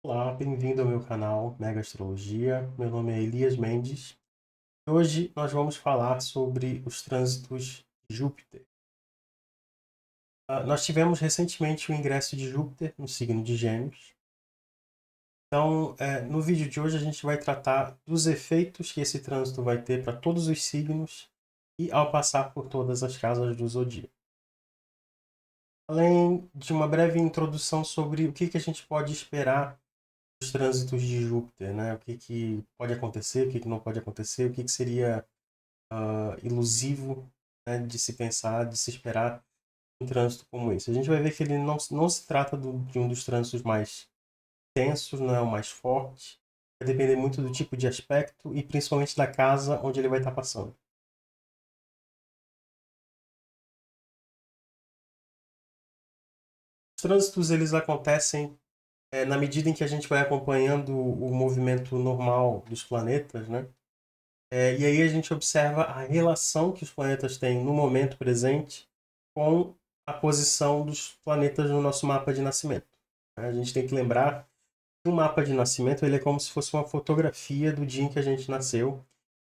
Olá, bem-vindo ao meu canal Mega Astrologia. Meu nome é Elias Mendes. E hoje nós vamos falar sobre os trânsitos de Júpiter. Nós tivemos recentemente o ingresso de Júpiter no signo de Gêmeos. Então, no vídeo de hoje a gente vai tratar dos efeitos que esse trânsito vai ter para todos os signos e ao passar por todas as casas do zodíaco. Além de uma breve introdução sobre o que a gente pode esperar os trânsitos de Júpiter, né? O que pode acontecer, o que não pode acontecer, o que seria ilusivo, né, de se pensar, de se esperar um trânsito como esse. A gente vai ver que ele não se trata de um dos trânsitos mais tensos, não é o mais forte. Vai depender muito do tipo de aspecto e principalmente da casa onde ele vai estar passando. Os trânsitos eles acontecem na medida em que a gente vai acompanhando o movimento normal dos planetas, né? E aí a gente observa a relação que os planetas têm no momento presente com a posição dos planetas no nosso mapa de nascimento. A gente tem que lembrar que o mapa de nascimento ele é como se fosse uma fotografia do dia em que a gente nasceu.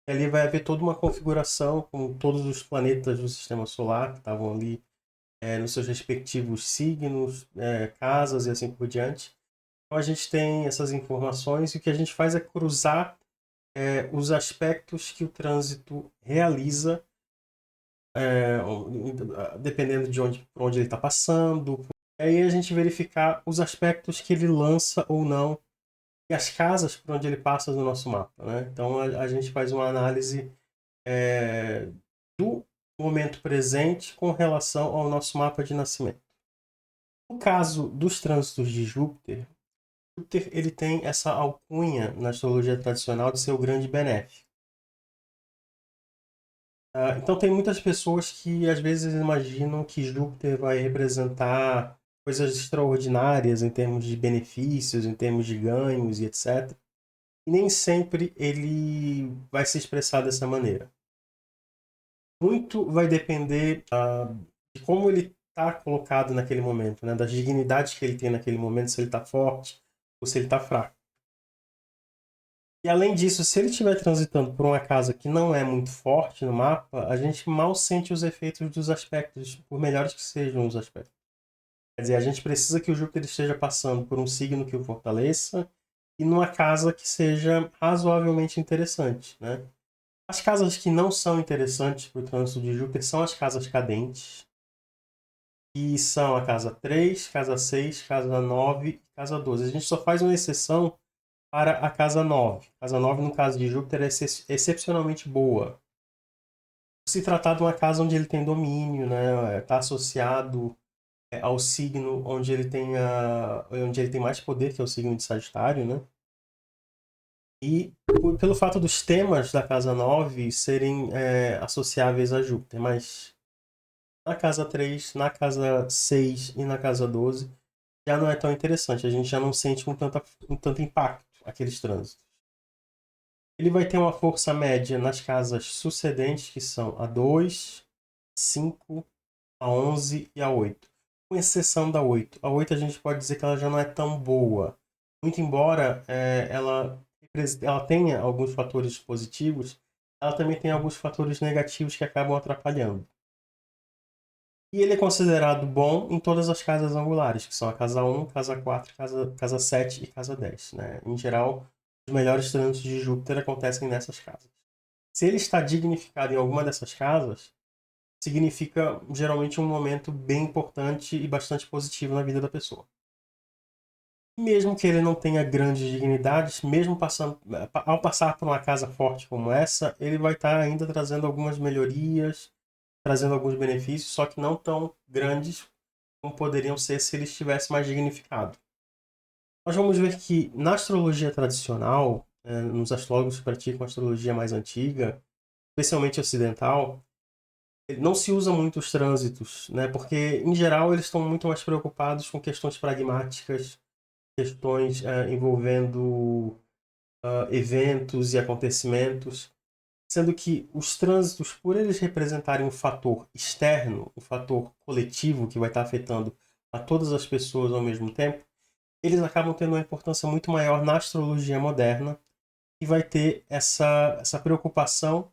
E ali vai haver toda uma configuração com todos os planetas do sistema solar que estavam ali nos seus respectivos signos, casas e assim por diante. Então a gente tem essas informações e o que a gente faz é cruzar os aspectos que o trânsito realiza, dependendo de por onde ele está passando. E aí a gente verificar os aspectos que ele lança ou não e as casas por onde ele passa no nosso mapa, né? Então a gente faz uma análise do momento presente com relação ao nosso mapa de nascimento. No caso dos trânsitos de Júpiter, Júpiter ele tem essa alcunha na astrologia tradicional de ser o grande benéfico. Então tem muitas pessoas que às vezes imaginam que Júpiter vai representar coisas extraordinárias em termos de benefícios, em termos de ganhos e etc. E nem sempre ele vai se expressar dessa maneira. Muito vai depender de como ele está colocado naquele momento, né? Das dignidades que ele tem naquele momento, se ele está forte ou se ele está fraco. E além disso, se ele estiver transitando por uma casa que não é muito forte no mapa, a gente mal sente os efeitos dos aspectos, por melhores que sejam os aspectos. Quer dizer, a gente precisa que o Júpiter esteja passando por um signo que o fortaleça e numa casa que seja razoavelmente interessante, né? As casas que não são interessantes para o trânsito de Júpiter são as casas cadentes, que são a casa 3, casa 6, casa 9 e casa 12. A gente só faz uma exceção para a casa 9. A casa 9, no caso de Júpiter, é excepcionalmente boa. Se tratar de uma casa onde ele tem domínio, né, está associado ao signo onde ele tem mais poder, que é o signo de Sagitário, né? E pelo fato dos temas da casa 9 serem associáveis a Júpiter, mas na casa 3, na casa 6 e na casa 12 já não é tão interessante, a gente já não sente com tanto impacto aqueles trânsitos. Ele vai ter uma força média nas casas sucedentes, que são a 2, a 5, a 11 e a 8. Com exceção da 8. A 8 a gente pode dizer que ela já não é tão boa. Muito embora ela tenha alguns fatores positivos, ela também tem alguns fatores negativos que acabam atrapalhando. E ele é considerado bom em todas as casas angulares, que são a casa 1, casa 4, casa 7 e casa 10. Né? Em geral, os melhores trânsitos de Júpiter acontecem nessas casas. Se ele está dignificado em alguma dessas casas, significa geralmente um momento bem importante e bastante positivo na vida da pessoa. Mesmo que ele não tenha grandes dignidades, mesmo ao passar por uma casa forte como essa, ele vai estar ainda trazendo algumas melhorias, trazendo alguns benefícios, só que não tão grandes como poderiam ser se ele estivesse mais dignificado. Nós vamos ver que na astrologia tradicional, nos astrólogos que praticam a astrologia mais antiga, especialmente ocidental, não se usa muito os trânsitos, né? Porque em geral eles estão muito mais preocupados com questões pragmáticas, questões envolvendo eventos e acontecimentos, sendo que os trânsitos, por eles representarem um fator externo, um fator coletivo que vai estar afetando a todas as pessoas ao mesmo tempo, eles acabam tendo uma importância muito maior na astrologia moderna e vai ter essa preocupação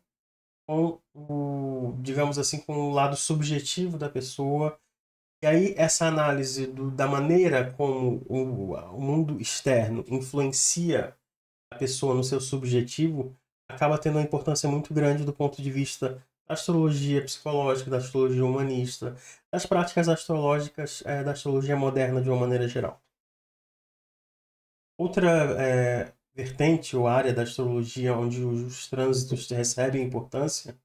com digamos assim, com o lado subjetivo da pessoa. E aí essa análise da maneira como o mundo externo influencia a pessoa no seu subjetivo acaba tendo uma importância muito grande do ponto de vista da astrologia psicológica, da astrologia humanista, das práticas astrológicas, da astrologia moderna de uma maneira geral. Outra vertente ou área da astrologia onde os trânsitos recebem importância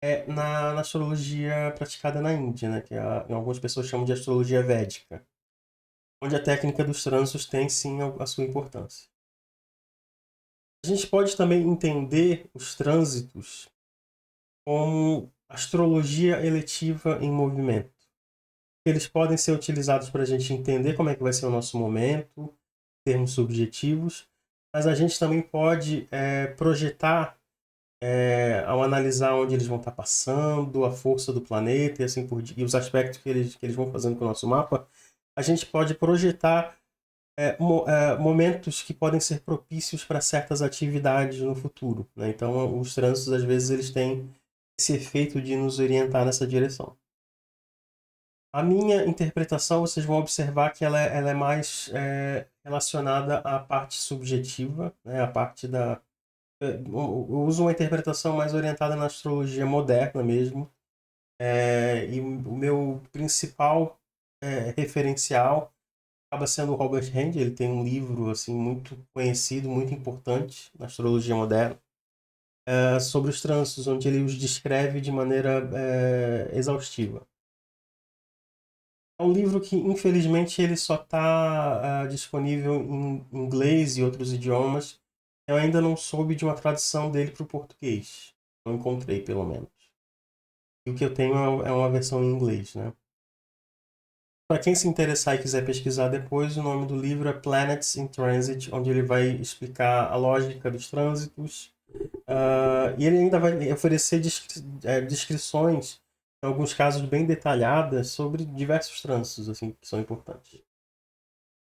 é na astrologia praticada na Índia, né, que algumas pessoas chamam de astrologia védica, onde a técnica dos trânsitos tem sim a sua importância. A gente pode também entender os trânsitos como astrologia eletiva em movimento. Eles podem ser utilizados para a gente entender como é que vai ser o nosso momento, termos subjetivos, mas a gente também pode projetar, ao analisar onde eles vão estar passando, a força do planeta e assim por diante, e os aspectos que eles vão fazendo com o nosso mapa, a gente pode projetar momentos que podem ser propícios para certas atividades no futuro, né? Então, os trânsitos, às vezes, eles têm esse efeito de nos orientar nessa direção. A minha interpretação, vocês vão observar que ela é mais relacionada à parte subjetiva, né? A parte da... Eu uso uma interpretação mais orientada na astrologia moderna mesmo, e o meu principal referencial acaba sendo o Robert Hend. Ele tem um livro assim muito conhecido, muito importante na astrologia moderna, sobre os trânsitos, onde ele os descreve de maneira exaustiva. É um livro que, infelizmente, ele só está disponível em inglês e outros idiomas. Eu ainda não soube de uma tradução dele para o português. Não encontrei, pelo menos. E o que eu tenho é uma versão em inglês, né? Para quem se interessar e quiser pesquisar depois, o nome do livro é Planets in Transit, onde ele vai explicar a lógica dos trânsitos. E ele ainda vai oferecer descrições, em alguns casos bem detalhadas, sobre diversos trânsitos assim, que são importantes.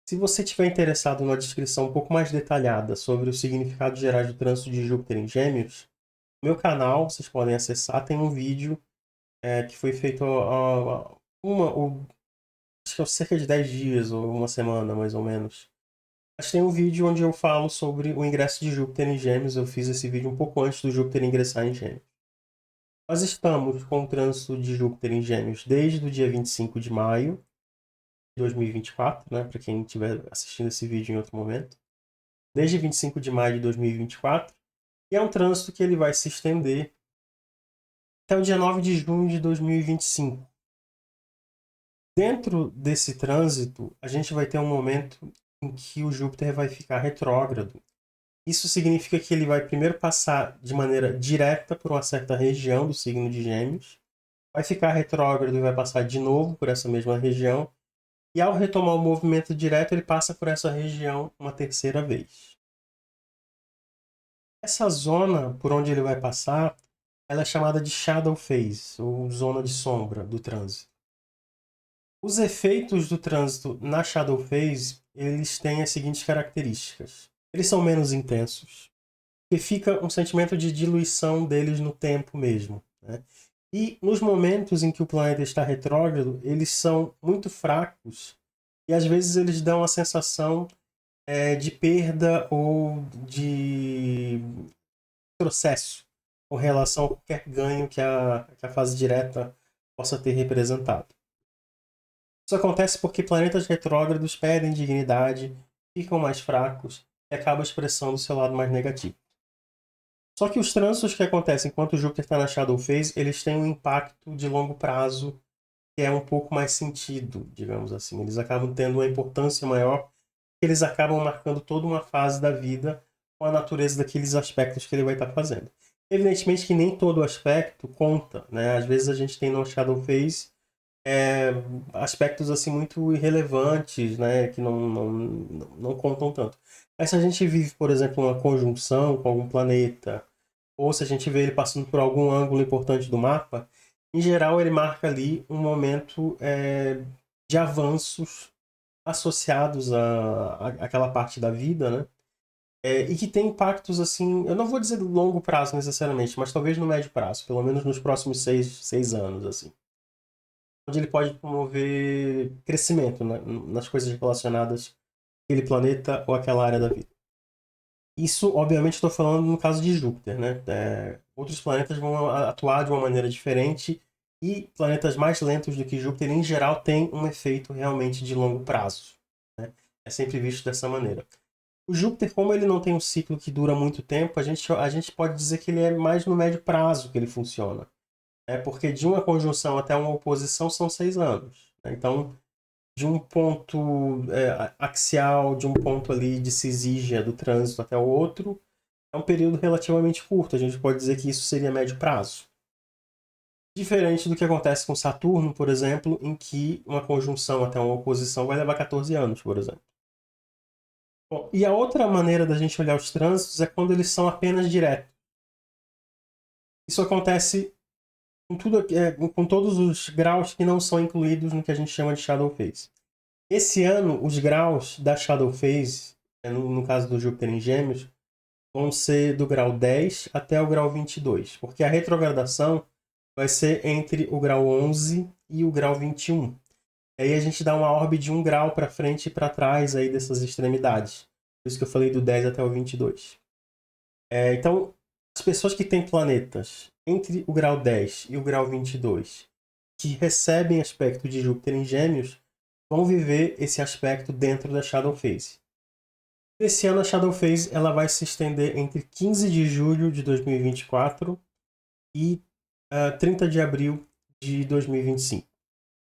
Se você estiver interessado numa descrição um pouco mais detalhada sobre os significados gerais do trânsito de Júpiter em Gêmeos, no meu canal, vocês podem acessar, tem um vídeo que foi feito acho que há cerca de 10 dias ou uma semana, mais ou menos. Mas tem um vídeo onde eu falo sobre o ingresso de Júpiter em Gêmeos. Eu fiz esse vídeo um pouco antes do Júpiter ingressar em Gêmeos. Nós estamos com o trânsito de Júpiter em Gêmeos desde o dia 25 de maio de 2024, né? Para quem estiver assistindo esse vídeo em outro momento. Desde 25 de maio de 2024. E é um trânsito que ele vai se estender até o dia 9 de junho de 2025. Dentro desse trânsito, a gente vai ter um momento em que o Júpiter vai ficar retrógrado. Isso significa que ele vai primeiro passar de maneira direta por uma certa região do signo de Gêmeos, vai ficar retrógrado e vai passar de novo por essa mesma região, e ao retomar o movimento direto, ele passa por essa região uma terceira vez. Essa zona por onde ele vai passar, ela é chamada de shadow phase, ou zona de sombra do trânsito. Os efeitos do trânsito na shadow phase, eles têm as seguintes características. Eles são menos intensos, e fica um sentimento de diluição deles no tempo mesmo, né? E nos momentos em que o planeta está retrógrado, eles são muito fracos e às vezes eles dão a sensação de perda ou de processo com relação a qualquer ganho que a fase direta possa ter representado. Isso acontece porque planetas retrógrados perdem dignidade, ficam mais fracos e acabam expressando o seu lado mais negativo. Só que os trânsitos que acontecem enquanto o Júpiter está na Shadow Phase, eles têm um impacto de longo prazo que é um pouco mais sentido, digamos assim. Eles acabam tendo uma importância maior, eles acabam marcando toda uma fase da vida com a natureza daqueles aspectos que ele vai estar fazendo. Evidentemente que nem todo aspecto conta, né? Às vezes a gente tem no Shadow Phase aspectos assim muito irrelevantes, né? Que não contam tanto. Mas se a gente vive, por exemplo, uma conjunção com algum planeta, ou se a gente vê ele passando por algum ângulo importante do mapa, em geral ele marca ali um momento de avanços associados àquela parte da vida, né? E que tem impactos, assim, eu não vou dizer do longo prazo necessariamente, mas talvez no médio prazo, pelo menos nos próximos seis anos, assim. Onde ele pode promover crescimento, né, nas coisas relacionadas àquele planeta ou àquela área da vida. Isso, obviamente, estou falando no caso de Júpiter, né? Outros planetas vão atuar de uma maneira diferente e planetas mais lentos do que Júpiter, em geral, têm um efeito realmente de longo prazo, né? É sempre visto dessa maneira. O Júpiter, como ele não tem um ciclo que dura muito tempo, a gente pode dizer que ele é mais no médio prazo que ele funciona. Porque de uma conjunção até uma oposição são 6 anos, né? Então, de um ponto axial, de um ponto ali de cisígia do trânsito até o outro, é um período relativamente curto. A gente pode dizer que isso seria médio prazo. Diferente do que acontece com Saturno, por exemplo, em que uma conjunção até uma oposição vai levar 14 anos, por exemplo. Bom, e a outra maneira da gente olhar os trânsitos é quando eles são apenas diretos. Isso acontece com todos os graus que não são incluídos no que a gente chama de Shadow Phase. Esse ano, os graus da Shadow Phase, no caso do Júpiter em Gêmeos, vão ser do grau 10 até o grau 22, porque a retrogradação vai ser entre o grau 11 e o grau 21. Aí a gente dá uma orbe de 1 grau para frente e para trás aí dessas extremidades. Por isso que eu falei do 10 até o 22. Então, as pessoas que têm planetas entre o grau 10 e o grau 22, que recebem aspecto de Júpiter em Gêmeos, vão viver esse aspecto dentro da Shadow Phase. Esse ano a Shadow Phase ela vai se estender entre 15 de julho de 2024 e 30 de abril de 2025.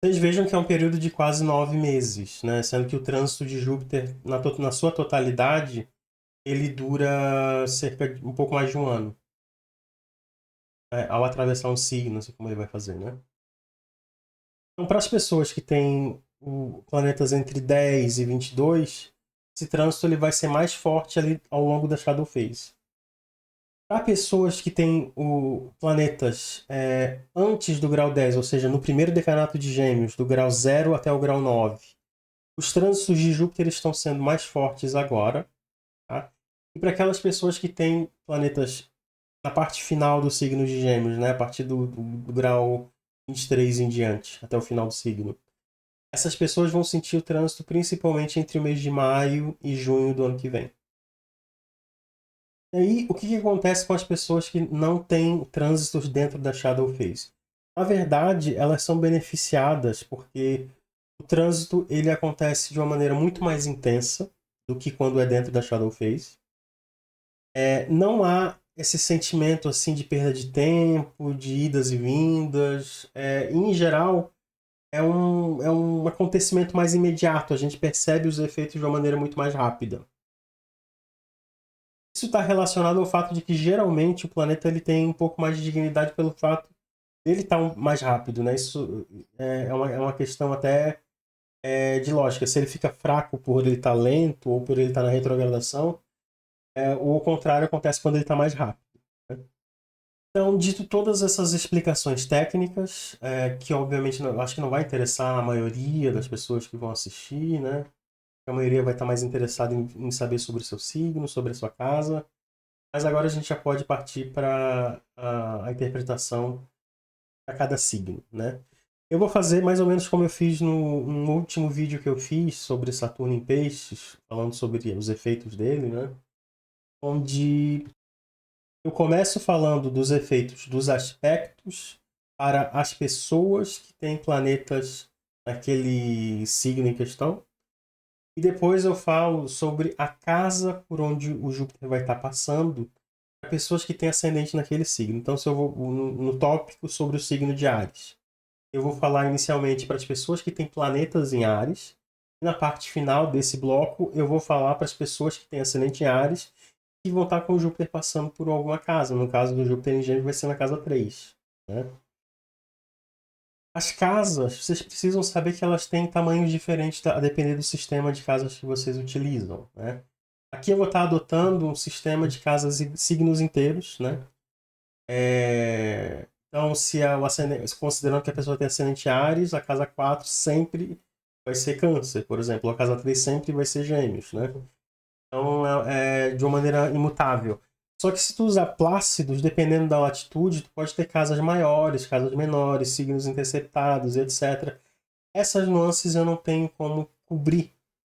Vocês vejam que é um período de quase 9 meses, né? Sendo que o trânsito de Júpiter, na sua totalidade, ele dura cerca de um pouco mais de um ano. Ao atravessar um signo, assim como ele vai fazer, né? Então, para as pessoas que têm planetas entre 10 e 22, esse trânsito ele vai ser mais forte ali ao longo da Shadow Phase. Para pessoas que têm planetas antes do grau 10, ou seja, no primeiro decanato de Gêmeos, do grau 0 até o grau 9, os trânsitos de Júpiter estão sendo mais fortes agora. Tá? E para aquelas pessoas que têm planetas na parte final do signo de Gêmeos, né? A partir do grau 23 em diante, até o final do signo. Essas pessoas vão sentir o trânsito principalmente entre o mês de maio e junho do ano que vem. E aí, o que acontece com as pessoas que não têm trânsitos dentro da Shadow Phase? Na verdade, elas são beneficiadas porque o trânsito ele acontece de uma maneira muito mais intensa do que quando é dentro da Shadow Phase. Não há esse sentimento assim de perda de tempo, de idas e vindas. Em geral, é um acontecimento mais imediato. A gente percebe os efeitos de uma maneira muito mais rápida. Isso está relacionado ao fato de que geralmente o planeta ele tem um pouco mais de dignidade pelo fato dele estar mais rápido, né? Isso é uma questão até de lógica. Se ele fica fraco por ele estar lento ou por ele estar na retrogradação, ou o contrário acontece quando ele está mais rápido. Né? Então, dito todas essas explicações técnicas, que obviamente acho que não vai interessar a maioria das pessoas que vão assistir, né? A maioria vai estar mais interessada em saber sobre o seu signo, sobre a sua casa. Mas agora a gente já pode partir para a interpretação para cada signo, né? Eu vou fazer mais ou menos como eu fiz no último vídeo que eu fiz sobre Saturno em Peixes, falando sobre os efeitos dele, né? Onde eu começo falando dos efeitos dos aspectos para as pessoas que têm planetas naquele signo em questão. E depois eu falo sobre a casa por onde o Júpiter vai estar passando para pessoas que têm ascendente naquele signo. Então, se eu vou no tópico sobre o signo de Áries, eu vou falar inicialmente para as pessoas que têm planetas em Áries. E na parte final desse bloco, eu vou falar para as pessoas que têm ascendente em Áries e vão estar com o Júpiter passando por alguma casa. No caso do Júpiter em Gêmeos, vai ser na casa 3. Né? As casas, vocês precisam saber que elas têm tamanhos diferentes a depender do sistema de casas que vocês utilizam. Né? Aqui eu vou estar adotando um sistema de casas e signos inteiros. Né? Então, se considerando que a pessoa tem ascendente Áries, a casa 4 sempre vai ser Câncer, por exemplo. A casa 3 sempre vai ser Gêmeos, né? Então, é de uma maneira imutável. Só que se tu usar Plácidos, dependendo da latitude, tu pode ter casas maiores, casas menores, signos interceptados, etc. Essas nuances eu não tenho como cobrir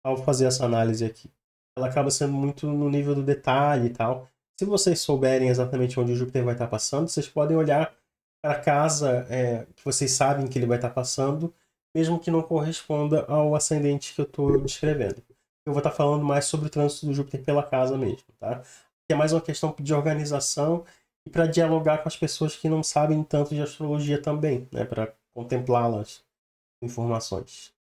ao fazer essa análise aqui. Ela acaba sendo muito no nível do detalhe e tal. Se vocês souberem exatamente onde o Júpiter vai estar passando, vocês podem olhar para a casa que vocês sabem que ele vai estar passando, mesmo que não corresponda ao ascendente que eu estou descrevendo. Eu vou estar falando mais sobre o trânsito do Júpiter pela casa mesmo, tá? Que é mais uma questão de organização e para dialogar com as pessoas que não sabem tanto de astrologia também, né? Para contemplá-las informações.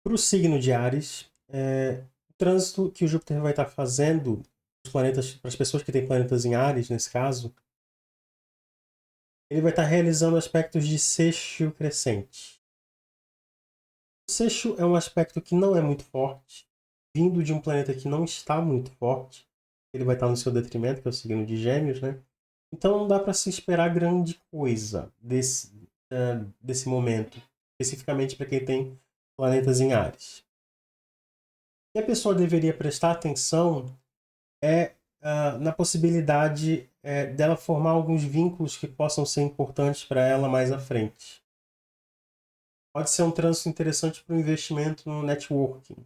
Para o signo de Áries, o trânsito que o Júpiter vai estar fazendo os planetas, para as pessoas que têm planetas em Áries, nesse caso, ele vai estar realizando aspectos de sexto crescente. O sexto é um aspecto que não é muito forte, vindo de um planeta que não está muito forte. Ele vai estar no seu detrimento, que é o signo de Gêmeos, né? Então não dá para se esperar grande coisa desse momento, especificamente para quem tem planetas em Áries. O que a pessoa deveria prestar atenção é na possibilidade dela formar alguns vínculos que possam ser importantes para ela mais à frente. Pode ser um trânsito interessante para o investimento no networking.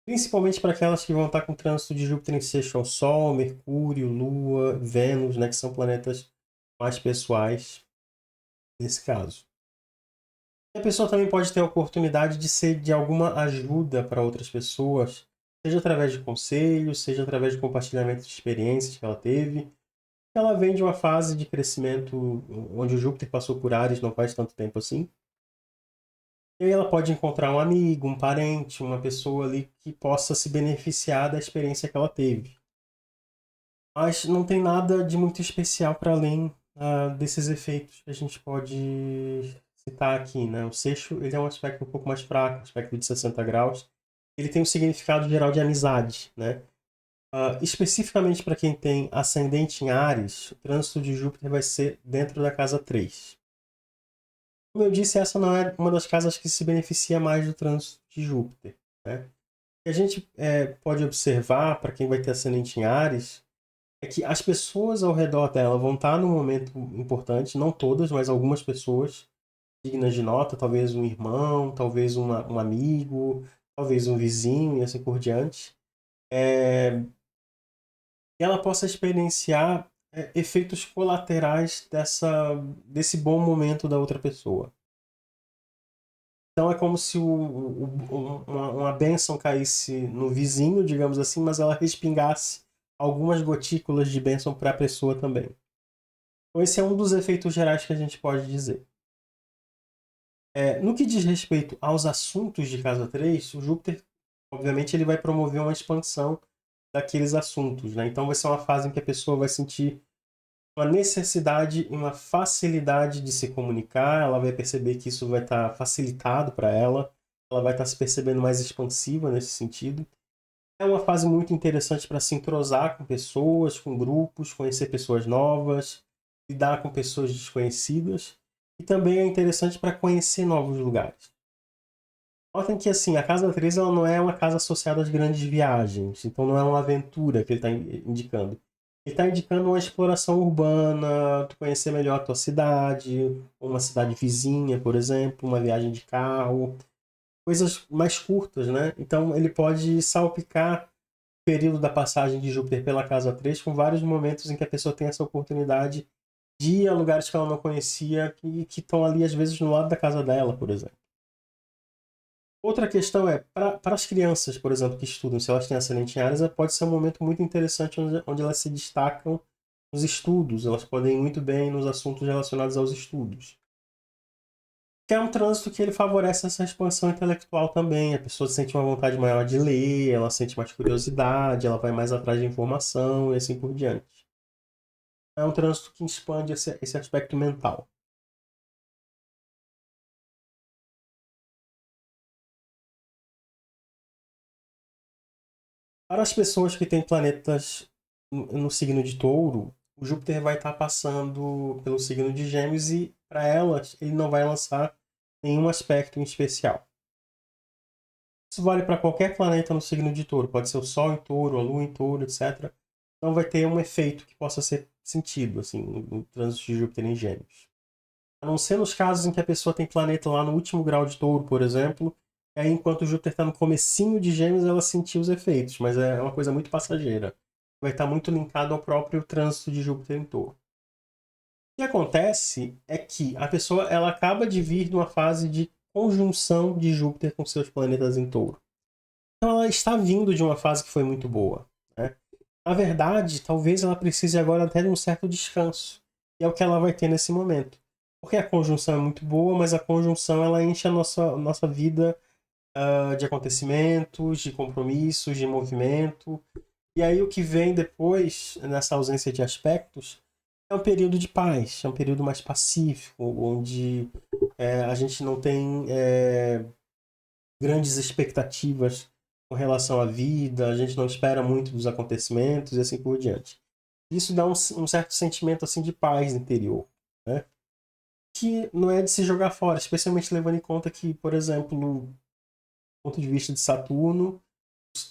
Principalmente para aquelas que vão estar com o trânsito de Júpiter em sexto ao Sol, Mercúrio, Lua, Vênus, né, que são planetas mais pessoais nesse caso. E a pessoa também pode ter a oportunidade de ser de alguma ajuda para outras pessoas, seja através de conselhos, seja através de compartilhamento de experiências que ela teve. Ela vem de uma fase de crescimento onde o Júpiter passou por Áries não faz tanto tempo assim. E aí ela pode encontrar um amigo, um parente, uma pessoa ali que possa se beneficiar da experiência que ela teve. Mas não tem nada de muito especial para além desses efeitos que a gente pode citar aqui, né? O sexto, ele é um aspecto um pouco mais fraco, um aspecto de 60 graus. Ele tem um significado geral de amizade, né? Especificamente para quem tem ascendente em Áries, o trânsito de Júpiter vai ser dentro da casa 3. Como eu disse, essa não é uma das casas que se beneficia mais do trânsito de Júpiter, né? O que a gente pode observar, para quem vai ter ascendente em Áries, é que as pessoas ao redor dela vão estar num momento importante, não todas, mas algumas pessoas dignas de nota, talvez um irmão, talvez um amigo, talvez um vizinho e assim por diante. E ela possa experienciar efeitos colaterais desse bom momento da outra pessoa. Então é como se uma bênção caísse no vizinho, digamos assim, mas ela respingasse algumas gotículas de bênção para a pessoa também. Então esse é um dos efeitos gerais que a gente pode dizer. No que diz respeito aos assuntos de casa 3, o Júpiter, obviamente, ele vai promover uma expansão daqueles assuntos, né? Então vai ser uma fase em que a pessoa vai sentir uma necessidade e uma facilidade de se comunicar, ela vai perceber que isso vai estar facilitado para ela vai estar se percebendo mais expansiva nesse sentido. É uma fase muito interessante para se entrosar com pessoas, com grupos, conhecer pessoas novas, lidar com pessoas desconhecidas. E também é interessante para conhecer novos lugares. Notem que assim, a casa 3 ela não é uma casa associada às grandes viagens, então não é uma aventura que ele está indicando. Ele está indicando uma exploração urbana, tu conhecer melhor a tua cidade, uma cidade vizinha, por exemplo, uma viagem de carro, coisas mais curtas, né? Então ele pode salpicar o período da passagem de Júpiter pela casa 3 com vários momentos em que a pessoa tem essa oportunidade de ir a lugares que ela não conhecia e que estão ali às vezes no lado da casa dela, por exemplo. Outra questão é, para as crianças, por exemplo, que estudam, se elas têm ascendente em Áries, pode ser um momento muito interessante onde elas se destacam nos estudos, elas podem ir muito bem nos assuntos relacionados aos estudos. Que é um trânsito que ele favorece essa expansão intelectual também. A pessoa sente uma vontade maior de ler, ela sente mais curiosidade, ela vai mais atrás de informação e assim por diante. É um trânsito que expande esse aspecto mental. Para as pessoas que têm planetas no signo de Touro, o Júpiter vai estar passando pelo signo de Gêmeos e, para elas, ele não vai lançar nenhum aspecto em especial. Isso vale para qualquer planeta no signo de Touro. Pode ser o Sol em Touro, a Lua em Touro, etc. Não vai ter um efeito que possa ser sentido assim, no trânsito de Júpiter em Gêmeos. A não ser nos casos em que a pessoa tem planeta lá no último grau de Touro, por exemplo, e aí enquanto o Júpiter está no comecinho de Gêmeos, ela sentiu os efeitos, mas é uma coisa muito passageira. Vai estar muito linkado ao próprio trânsito de Júpiter em Touro. O que acontece é que a pessoa ela acaba de vir de uma fase de conjunção de Júpiter com seus planetas em Touro. Então ela está vindo de uma fase que foi muito boa, né? Na verdade, talvez ela precise agora até de um certo descanso. E é o que ela vai ter nesse momento. Porque a conjunção é muito boa, mas a conjunção ela enche a nossa vida de acontecimentos, de compromissos, de movimento. E aí o que vem depois, nessa ausência de aspectos, é um período de paz, é um período mais pacífico, onde a gente não tem grandes expectativas com relação à vida, a gente não espera muito dos acontecimentos e assim por diante. Isso dá um certo sentimento assim de paz interior, né? Que não é de se jogar fora, especialmente levando em conta que, por exemplo, do ponto de vista de Saturno,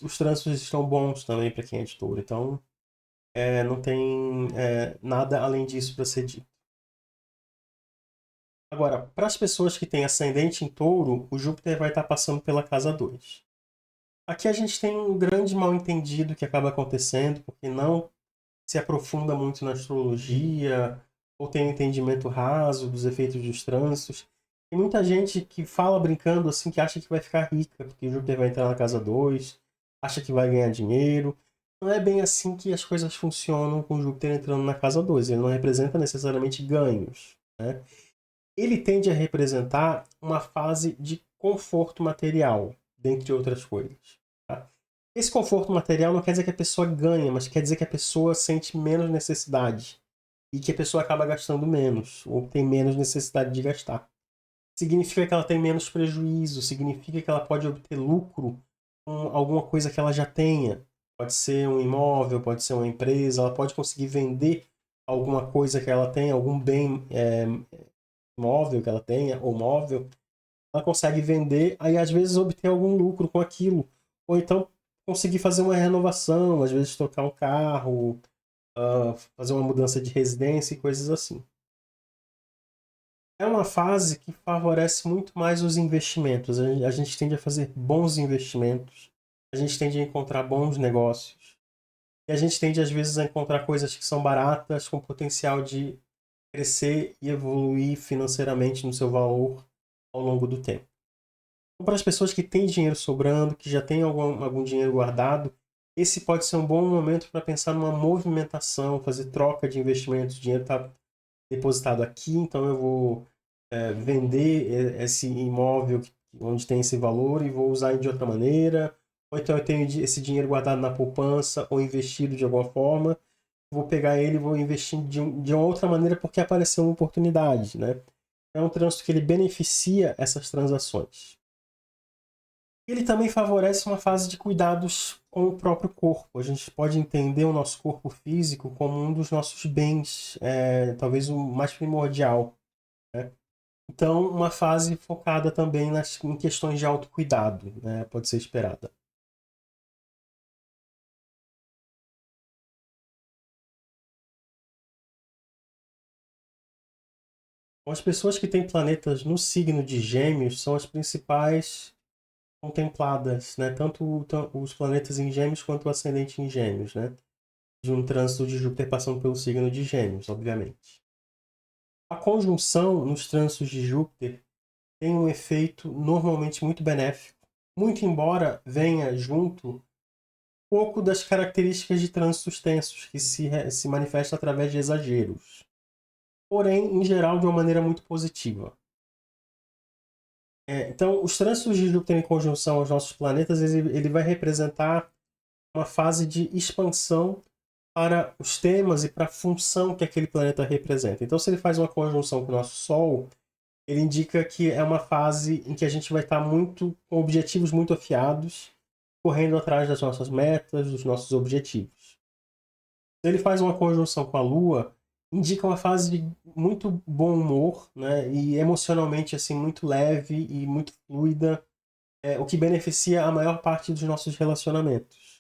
os trânsitos estão bons também para quem é de Touro. Então, não tem nada além disso para ser dito. Agora, para as pessoas que têm ascendente em Touro, o Júpiter vai estar passando pela casa 2. Aqui a gente tem um grande mal-entendido que acaba acontecendo, porque não se aprofunda muito na astrologia, ou tem um entendimento raso dos efeitos dos trânsitos. Tem muita gente que fala brincando assim, que acha que vai ficar rica, porque o Júpiter vai entrar na casa 2, acha que vai ganhar dinheiro. Não é bem assim que as coisas funcionam com o Júpiter entrando na casa 2. Ele não representa necessariamente ganhos, né? Ele tende a representar uma fase de conforto material, dentre outras coisas. Tá? Esse conforto material não quer dizer que a pessoa ganha, mas quer dizer que a pessoa sente menos necessidade e que a pessoa acaba gastando menos, ou tem menos necessidade de gastar. Significa que ela tem menos prejuízo, significa que ela pode obter lucro com alguma coisa que ela já tenha. Pode ser um imóvel, pode ser uma empresa, ela pode conseguir vender alguma coisa que ela tem, algum bem móvel que ela tenha, ou móvel, ela consegue vender, aí às vezes obter algum lucro com aquilo. Ou então conseguir fazer uma renovação, às vezes trocar um carro, fazer uma mudança de residência e coisas assim. É uma fase que favorece muito mais os investimentos. A gente tende a fazer bons investimentos, a gente tende a encontrar bons negócios, e a gente tende às vezes a encontrar coisas que são baratas, com potencial de crescer e evoluir financeiramente no seu valor ao longo do tempo. Então, para as pessoas que têm dinheiro sobrando, que já têm algum dinheiro guardado, esse pode ser um bom momento para pensar numa movimentação, fazer troca de investimentos. O dinheiro está depositado aqui, então eu vou vender esse imóvel onde tem esse valor e vou usar de outra maneira. Ou então eu tenho esse dinheiro guardado na poupança ou investido de alguma forma, vou pegar ele e vou investir de uma outra maneira porque apareceu uma oportunidade, né? É um trânsito que ele beneficia essas transações. Ele também favorece uma fase de cuidados com o próprio corpo. A gente pode entender o nosso corpo físico como um dos nossos bens, talvez o mais primordial, né? Então, uma fase focada também em questões de autocuidado, né? Pode ser esperada. As pessoas que têm planetas no signo de Gêmeos são as principais contempladas, né? Tanto os planetas em Gêmeos quanto o ascendente em Gêmeos, né? De um trânsito de Júpiter passando pelo signo de Gêmeos, obviamente. A conjunção nos trânsitos de Júpiter tem um efeito normalmente muito benéfico, muito embora venha junto pouco das características de trânsitos tensos, que se manifesta através de exageros. Porém, em geral, de uma maneira muito positiva. Então, os trânsitos de Júpiter em conjunção aos nossos planetas, ele vai representar uma fase de expansão para os temas e para a função que aquele planeta representa. Então, se ele faz uma conjunção com o nosso Sol, ele indica que é uma fase em que a gente vai estar muito com objetivos muito afiados, correndo atrás das nossas metas, dos nossos objetivos. Se ele faz uma conjunção com a Lua, indica uma fase de muito bom humor, né? E emocionalmente assim muito leve e muito fluida, o que beneficia a maior parte dos nossos relacionamentos.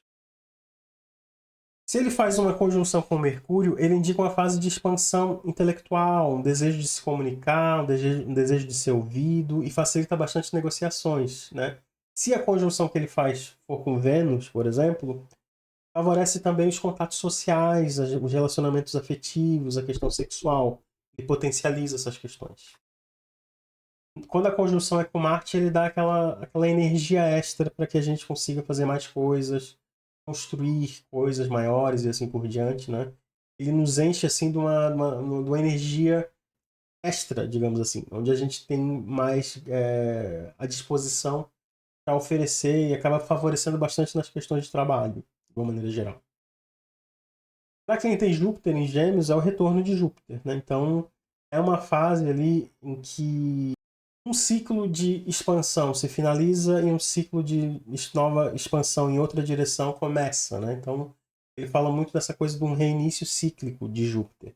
Se ele faz uma conjunção com Mercúrio, ele indica uma fase de expansão intelectual, um desejo de se comunicar, um desejo de ser ouvido e facilita bastante negociações, né? Se a conjunção que ele faz for com Vênus, por exemplo, favorece também os contatos sociais, os relacionamentos afetivos, a questão sexual, e potencializa essas questões. Quando a conjunção é com Marte, ele dá aquela energia extra para que a gente consiga fazer mais coisas, construir coisas maiores e assim por diante, né? Ele nos enche assim de uma energia extra, digamos assim, onde a gente tem mais à disposição para oferecer e acaba favorecendo bastante nas questões de trabalho, de uma maneira geral. Para quem tem Júpiter em Gêmeos, é o retorno de Júpiter, né? Então, é uma fase ali em que um ciclo de expansão se finaliza e um ciclo de nova expansão em outra direção começa, né? Então, ele fala muito dessa coisa de um reinício cíclico de Júpiter.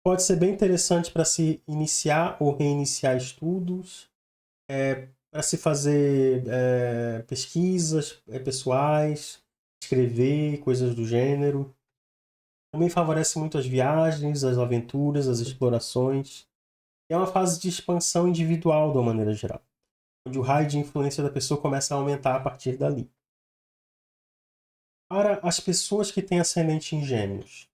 Pode ser bem interessante para se iniciar ou reiniciar estudos, para se fazer pesquisas pessoais, escrever, coisas do gênero. Também favorece muito as viagens, as aventuras, as explorações. E é uma fase de expansão individual de uma maneira geral, onde o raio de influência da pessoa começa a aumentar a partir dali. Para as pessoas que têm ascendente em Gêmeos,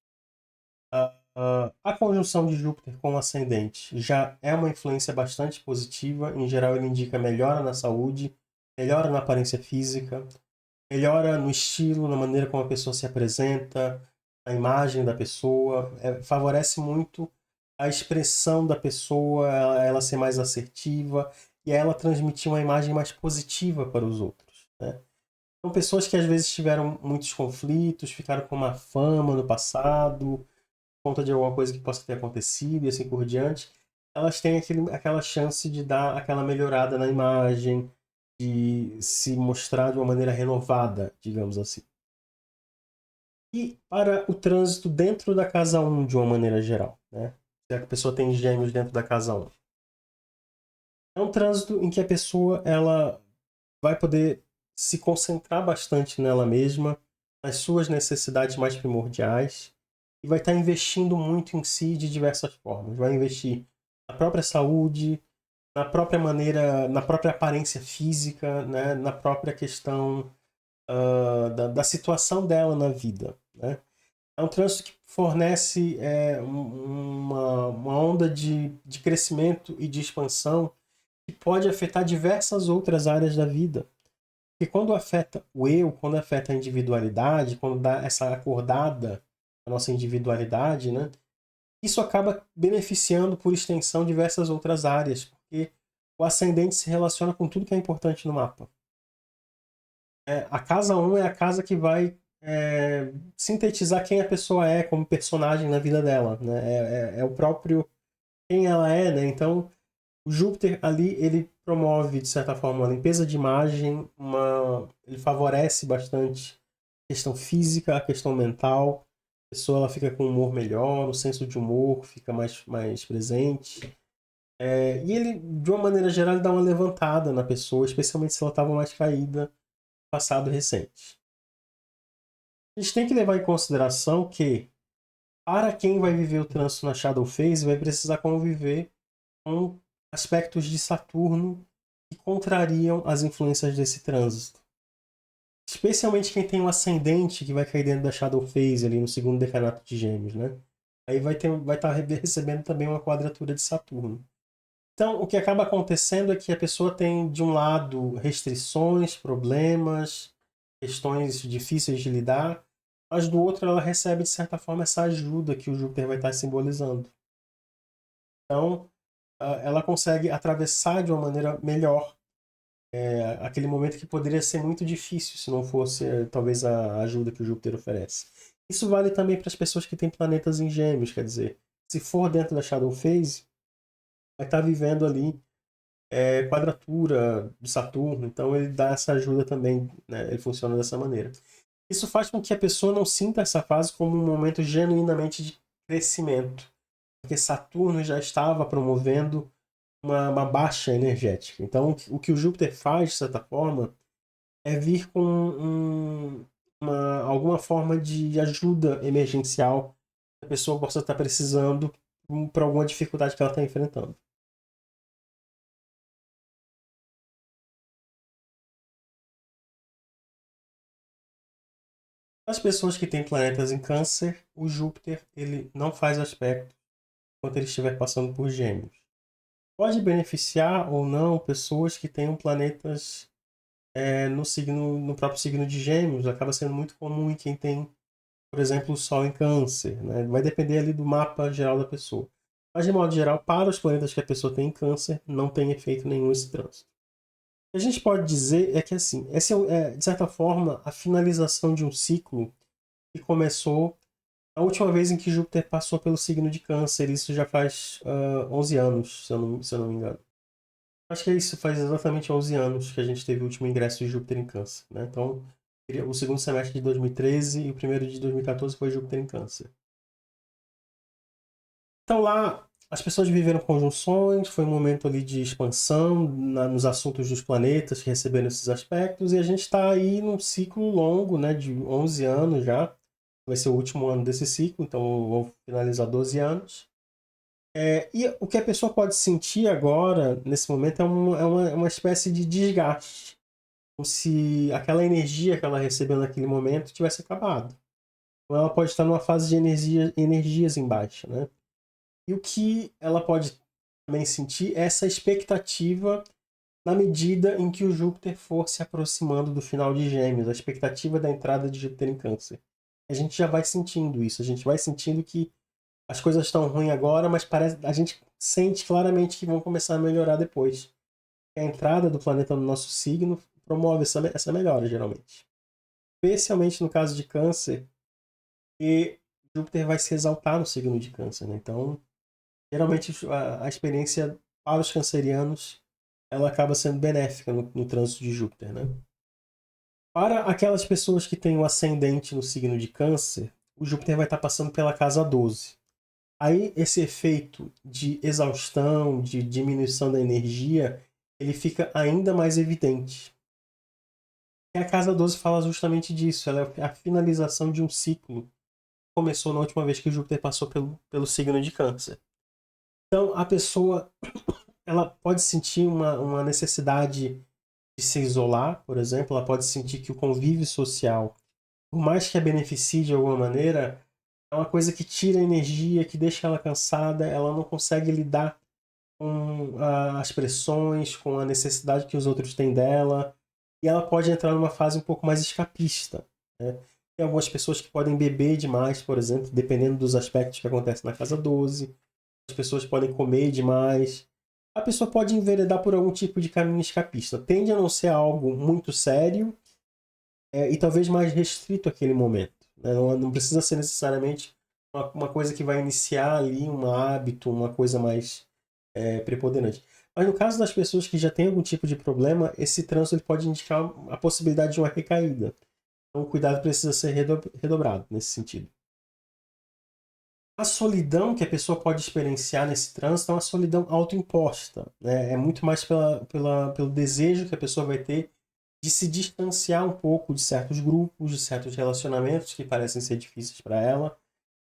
a conjunção de Júpiter com o ascendente já é uma influência bastante positiva. Em geral, ele indica melhora na saúde, melhora na aparência física, melhora no estilo, na maneira como a pessoa se apresenta, a imagem da pessoa. Favorece muito a expressão da pessoa, ela ser mais assertiva e ela transmitir uma imagem mais positiva para os outros, né? São pessoas que às vezes tiveram muitos conflitos, ficaram com uma fama no passado, por conta de alguma coisa que possa ter acontecido e assim por diante. Elas têm aquela chance de dar aquela melhorada na imagem, de se mostrar de uma maneira renovada, digamos assim. E para o trânsito dentro da casa um de uma maneira geral, né? Se a pessoa tem Gêmeos dentro da casa um, é um trânsito em que a pessoa ela vai poder se concentrar bastante nela mesma, nas suas necessidades mais primordiais, e vai estar investindo muito em si de diversas formas. Vai investir na própria saúde, na própria maneira, na própria aparência física, né? Na própria questão da situação dela na vida, né? É um trânsito que fornece uma onda de crescimento e de expansão que pode afetar diversas outras áreas da vida. Porque quando afeta o eu, quando afeta a individualidade, quando dá essa acordada à nossa individualidade, né? Isso acaba beneficiando, por extensão, diversas outras áreas, porque o ascendente se relaciona com tudo que é importante no mapa. A casa um é a casa que vai sintetizar quem a pessoa é como personagem na vida dela, né? É o próprio quem ela é, né? Então, o Júpiter ali, ele promove, de certa forma, uma limpeza de imagem, ele favorece bastante a questão física, a questão mental. A pessoa ela fica com um humor melhor, o senso de humor fica mais presente. E ele, de uma maneira geral, ele dá uma levantada na pessoa, especialmente se ela estava mais caída no passado recente. A gente tem que levar em consideração que, para quem vai viver o trânsito na Shadow Phase, vai precisar conviver com aspectos de Saturno que contrariam as influências desse trânsito. Especialmente quem tem um ascendente que vai cair dentro da Shadow Phase ali no segundo decanato de Gêmeos, né? Aí vai estar recebendo também uma quadratura de Saturno. Então, o que acaba acontecendo é que a pessoa tem, de um lado, restrições, problemas, questões difíceis de lidar, mas do outro ela recebe, de certa forma, essa ajuda que o Júpiter vai estar simbolizando. Então, ela consegue atravessar de uma maneira melhor aquele momento que poderia ser muito difícil se não fosse talvez a ajuda que o Júpiter oferece. Isso vale também para as pessoas que têm planetas em Gêmeos, quer dizer, se for dentro da Shadow Phase, vai estar vivendo ali quadratura de Saturno, então ele dá essa ajuda também, né? Ele funciona dessa maneira. Isso faz com que a pessoa não sinta essa fase como um momento genuinamente de crescimento, porque Saturno já estava promovendo uma baixa energética. Então, o que o Júpiter faz, de certa forma, é vir com alguma forma de ajuda emergencial que a pessoa possa estar precisando para alguma dificuldade que ela está enfrentando. As pessoas que têm planetas em Câncer, o Júpiter ele não faz aspecto enquanto ele estiver passando por Gêmeos. Pode beneficiar ou não pessoas que tenham planetas no próprio signo de Gêmeos. Acaba sendo muito comum em quem tem, por exemplo, o Sol em Câncer. Né? Vai depender ali do mapa geral da pessoa. Mas, de modo geral, para os planetas que a pessoa tem em Câncer, não tem efeito nenhum esse trânsito. O que a gente pode dizer é que, assim, essa de certa forma, a finalização de um ciclo que começou a última vez em que Júpiter passou pelo signo de Câncer. Isso já faz 11 anos, se eu não me engano. Acho que é isso, faz exatamente 11 anos que a gente teve o último ingresso de Júpiter em Câncer. Né? Então, o segundo semestre de 2013 e o primeiro de 2014 foi Júpiter em Câncer. Então lá as pessoas viveram conjunções, foi um momento ali de expansão nos assuntos dos planetas que receberam esses aspectos, e a gente está aí num ciclo longo, né, de 11 anos já. Vai ser o último ano desse ciclo, então eu vou finalizar 12 anos. E o que a pessoa pode sentir agora, nesse momento, é uma espécie de desgaste. Como se aquela energia que ela recebeu naquele momento tivesse acabado. Então ela pode estar numa fase de energias em baixa, né? E o que ela pode também sentir é essa expectativa na medida em que o Júpiter for se aproximando do final de Gêmeos, a expectativa da entrada de Júpiter em Câncer. A gente já vai sentindo isso, a gente vai sentindo que as coisas estão ruins agora, mas a gente sente claramente que vão começar a melhorar depois. A entrada do planeta no nosso signo promove essa melhora, geralmente. Especialmente no caso de Câncer, e Júpiter vai se exaltar no signo de Câncer. Né? Então, geralmente a experiência para os cancerianos ela acaba sendo benéfica no trânsito de Júpiter. Né? Para aquelas pessoas que têm o ascendente no signo de Câncer, o Júpiter vai estar passando pela casa 12. Aí esse efeito de exaustão, de diminuição da energia, ele fica ainda mais evidente. E a casa 12 fala justamente disso, ela é a finalização de um ciclo que começou na última vez que Júpiter passou pelo signo de Câncer. Então a pessoa ela pode sentir uma necessidade de se isolar, por exemplo, ela pode sentir que o convívio social, por mais que a beneficie de alguma maneira, é uma coisa que tira energia, que deixa ela cansada, ela não consegue lidar com as pressões, com a necessidade que os outros têm dela, e ela pode entrar numa fase um pouco mais escapista. Né? Tem algumas pessoas que podem beber demais, por exemplo, dependendo dos aspectos que acontecem na casa 12. As pessoas podem comer demais. A pessoa pode enveredar por algum tipo de caminho escapista. Tende a não ser algo muito sério e talvez mais restrito àquele momento. Né? Não precisa ser necessariamente uma coisa que vai iniciar ali um hábito, uma coisa mais preponderante. Mas no caso das pessoas que já têm algum tipo de problema, esse trânsito ele pode indicar a possibilidade de uma recaída. Então o cuidado precisa ser redobrado nesse sentido. A solidão que a pessoa pode experienciar nesse trânsito é uma solidão autoimposta. Né? É muito mais pelo desejo que a pessoa vai ter de se distanciar um pouco de certos grupos, de certos relacionamentos que parecem ser difíceis para ela.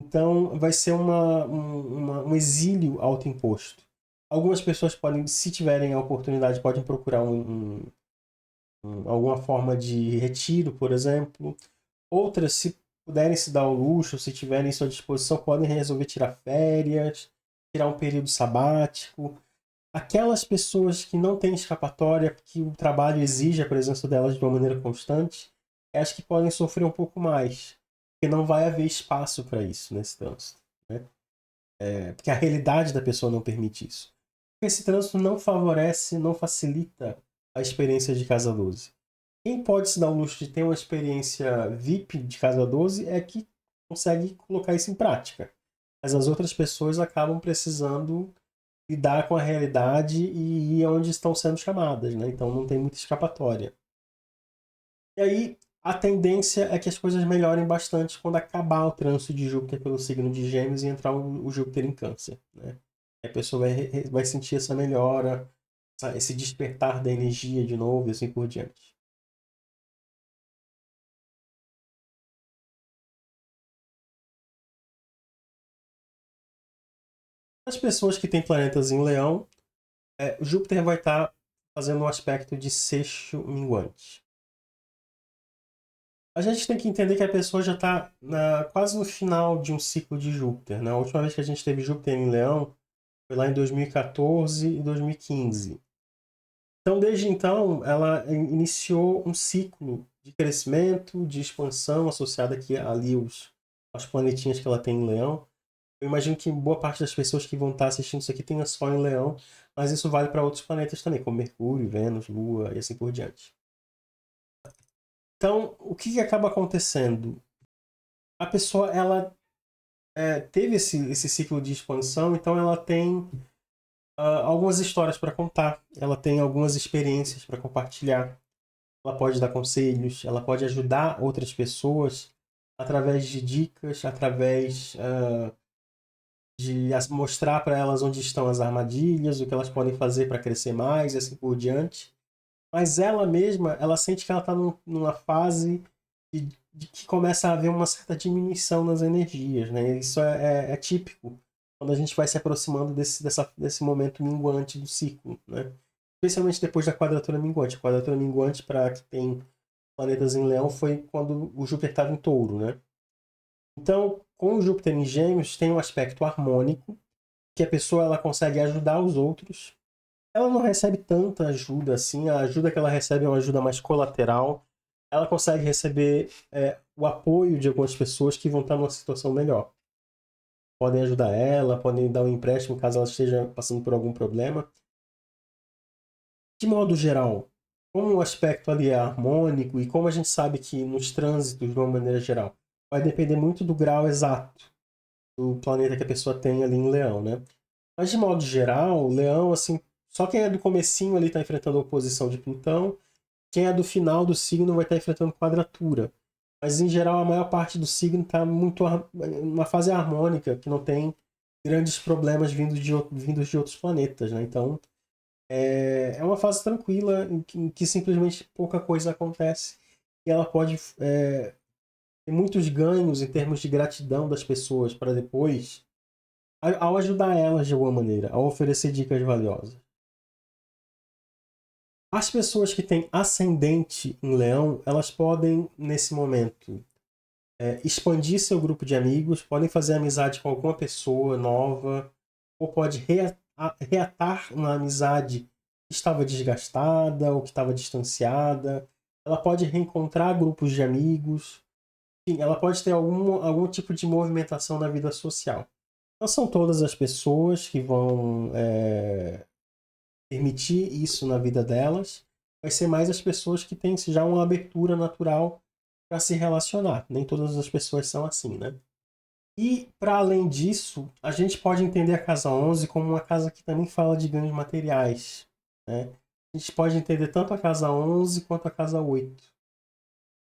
Então, vai ser um exílio autoimposto. Algumas pessoas podem, se tiverem a oportunidade, podem procurar alguma forma de retiro, por exemplo. Outras, se puderem se dar ao luxo, se tiverem à sua disposição, podem resolver tirar férias, tirar um período sabático. Aquelas pessoas que não têm escapatória, que o trabalho exige a presença delas de uma maneira constante, as que podem sofrer um pouco mais, porque não vai haver espaço para isso nesse trânsito. Né? Porque a realidade da pessoa não permite isso. Esse trânsito não favorece, não facilita a experiência de casa 12. Quem pode se dar o luxo de ter uma experiência VIP de casa 12 é que consegue colocar isso em prática. Mas as outras pessoas acabam precisando lidar com a realidade e ir onde estão sendo chamadas, né? Então não tem muita escapatória. E aí A tendência é que as coisas melhorem bastante quando acabar o trânsito de Júpiter pelo signo de Gêmeos e entrar o Júpiter em Câncer, né? A pessoa vai sentir essa melhora, esse despertar da energia de novo e assim por diante. As pessoas que têm planetas em Leão, o Júpiter vai estar fazendo um aspecto de sexto minguante. A gente tem que entender que a pessoa já está quase no final de um ciclo de Júpiter, né? A última vez que a gente teve Júpiter em Leão foi lá em 2014 e 2015. Então, desde então, ela iniciou um ciclo de crescimento, de expansão associada aqui ali aos planetinhas que ela tem em Leão. Eu imagino que boa parte das pessoas que vão estar assistindo isso aqui tenha Sol em Leão, mas isso vale para outros planetas também, como Mercúrio, Vênus, Lua e assim por diante. Então, o que acaba acontecendo? A pessoa, ela teve esse ciclo de expansão, então ela tem algumas histórias para contar, ela tem algumas experiências para compartilhar, ela pode dar conselhos, ela pode ajudar outras pessoas através de dicas, através de mostrar para elas onde estão as armadilhas, o que elas podem fazer para crescer mais e assim por diante. Mas ela mesma, ela sente que ela está numa fase de que começa a haver uma certa diminuição nas energias, né? Isso é típico quando a gente vai se aproximando desse momento minguante do ciclo, né? Especialmente depois da quadratura minguante. A quadratura minguante, para que tem planetas em Leão, foi quando o Júpiter estava em Touro, né? Então, com o Júpiter em Gêmeos, tem um aspecto harmônico, que a pessoa ela consegue ajudar os outros. Ela não recebe tanta ajuda assim, a ajuda que ela recebe é uma ajuda mais colateral. Ela consegue receber o apoio de algumas pessoas que vão estar numa situação melhor. Podem ajudar ela, podem dar um empréstimo caso ela esteja passando por algum problema. De modo geral, como o aspecto ali é harmônico e como a gente sabe que nos trânsitos, de uma maneira geral, vai depender muito do grau exato do planeta que a pessoa tem ali em Leão, né? Mas de modo geral, Leão, assim, só quem é do comecinho ali está enfrentando a oposição de Plutão, quem é do final do signo vai estar enfrentando quadratura. Mas em geral a maior parte do signo está muito numa fase harmônica, que não tem grandes problemas vindos de outros planetas, né? Então é uma fase tranquila em que simplesmente pouca coisa acontece e ela pode ter muitos ganhos em termos de gratidão das pessoas para depois, ao ajudar elas de alguma maneira, ao oferecer dicas valiosas. As pessoas que têm ascendente em Leão, elas podem, nesse momento, expandir seu grupo de amigos, podem fazer amizade com alguma pessoa nova, ou pode reatar uma amizade que estava desgastada ou que estava distanciada. Ela pode reencontrar grupos de amigos. Enfim, ela pode ter algum tipo de movimentação na vida social. Não são todas as pessoas que vão permitir isso na vida delas. Vai ser mais as pessoas que têm já uma abertura natural para se relacionar. Nem todas as pessoas são assim, né? E, para além disso, a gente pode entender a casa 11 como uma casa que também fala de ganhos materiais, né? A gente pode entender tanto a casa 11 quanto a casa 8.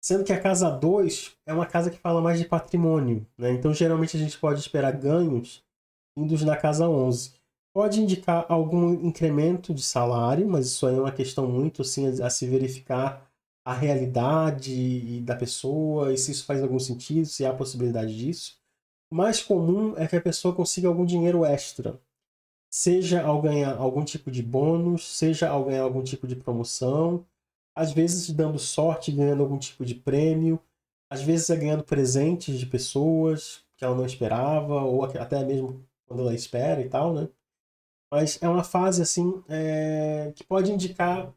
Sendo que a casa 2 é uma casa que fala mais de patrimônio, né? Então, geralmente, a gente pode esperar ganhos vindos na casa 11. Pode indicar algum incremento de salário, mas isso aí é uma questão muito assim, a se verificar a realidade da pessoa e se isso faz algum sentido, se há possibilidade disso. O mais comum é que a pessoa consiga algum dinheiro extra, seja ao ganhar algum tipo de bônus, seja ao ganhar algum tipo de promoção, às vezes dando sorte, ganhando algum tipo de prêmio, às vezes é ganhando presentes de pessoas que ela não esperava, ou até mesmo quando ela espera e tal, né? Mas é uma fase assim que pode indicar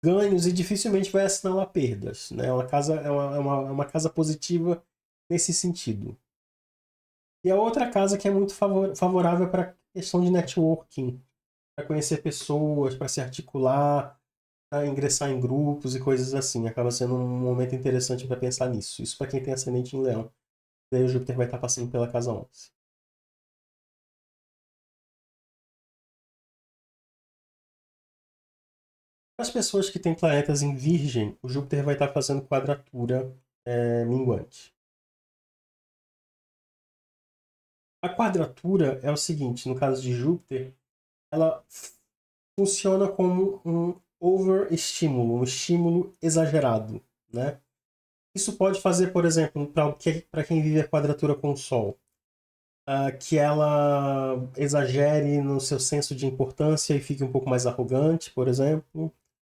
ganhos e dificilmente vai assinalar perdas, né? É uma casa positiva nesse sentido. E a outra casa que é muito favorável para questão de networking, para conhecer pessoas, para se articular, para ingressar em grupos e coisas assim. Acaba sendo um momento interessante para pensar nisso. Isso para quem tem ascendente em Leão. Daí o Júpiter vai estar passando pela casa 11. As pessoas que têm planetas em Virgem, o Júpiter vai estar fazendo quadratura minguante. A quadratura é o seguinte, no caso de Júpiter, ela funciona como um overestímulo, um estímulo exagerado, né? Isso pode fazer, por exemplo, para quem vive a quadratura com o Sol, que ela exagere no seu senso de importância e fique um pouco mais arrogante, por exemplo,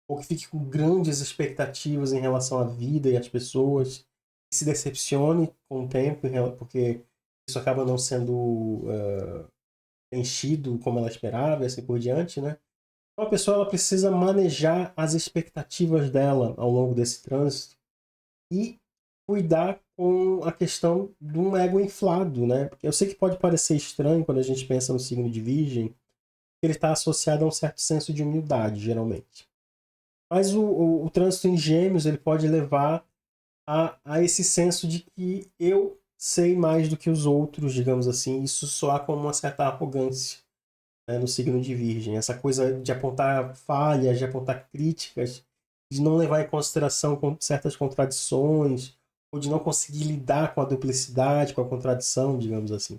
ou que fique com grandes expectativas em relação à vida e às pessoas, e se decepcione com o tempo, porque isso acaba não sendo enchido como ela esperava e assim por diante, né? Então a pessoa ela precisa manejar as expectativas dela ao longo desse trânsito e cuidar com a questão de um ego inflado, né? Porque eu sei que pode parecer estranho quando a gente pensa no signo de Virgem, que ele está associado a um certo senso de humildade, geralmente. Mas o trânsito em Gêmeos ele pode levar a esse senso de que eu sei mais do que os outros, digamos assim. Isso soar como uma certa arrogância, né, no signo de Virgem. Essa coisa de apontar falhas, de apontar críticas, de não levar em consideração certas contradições, ou de não conseguir lidar com a duplicidade, com a contradição, digamos assim.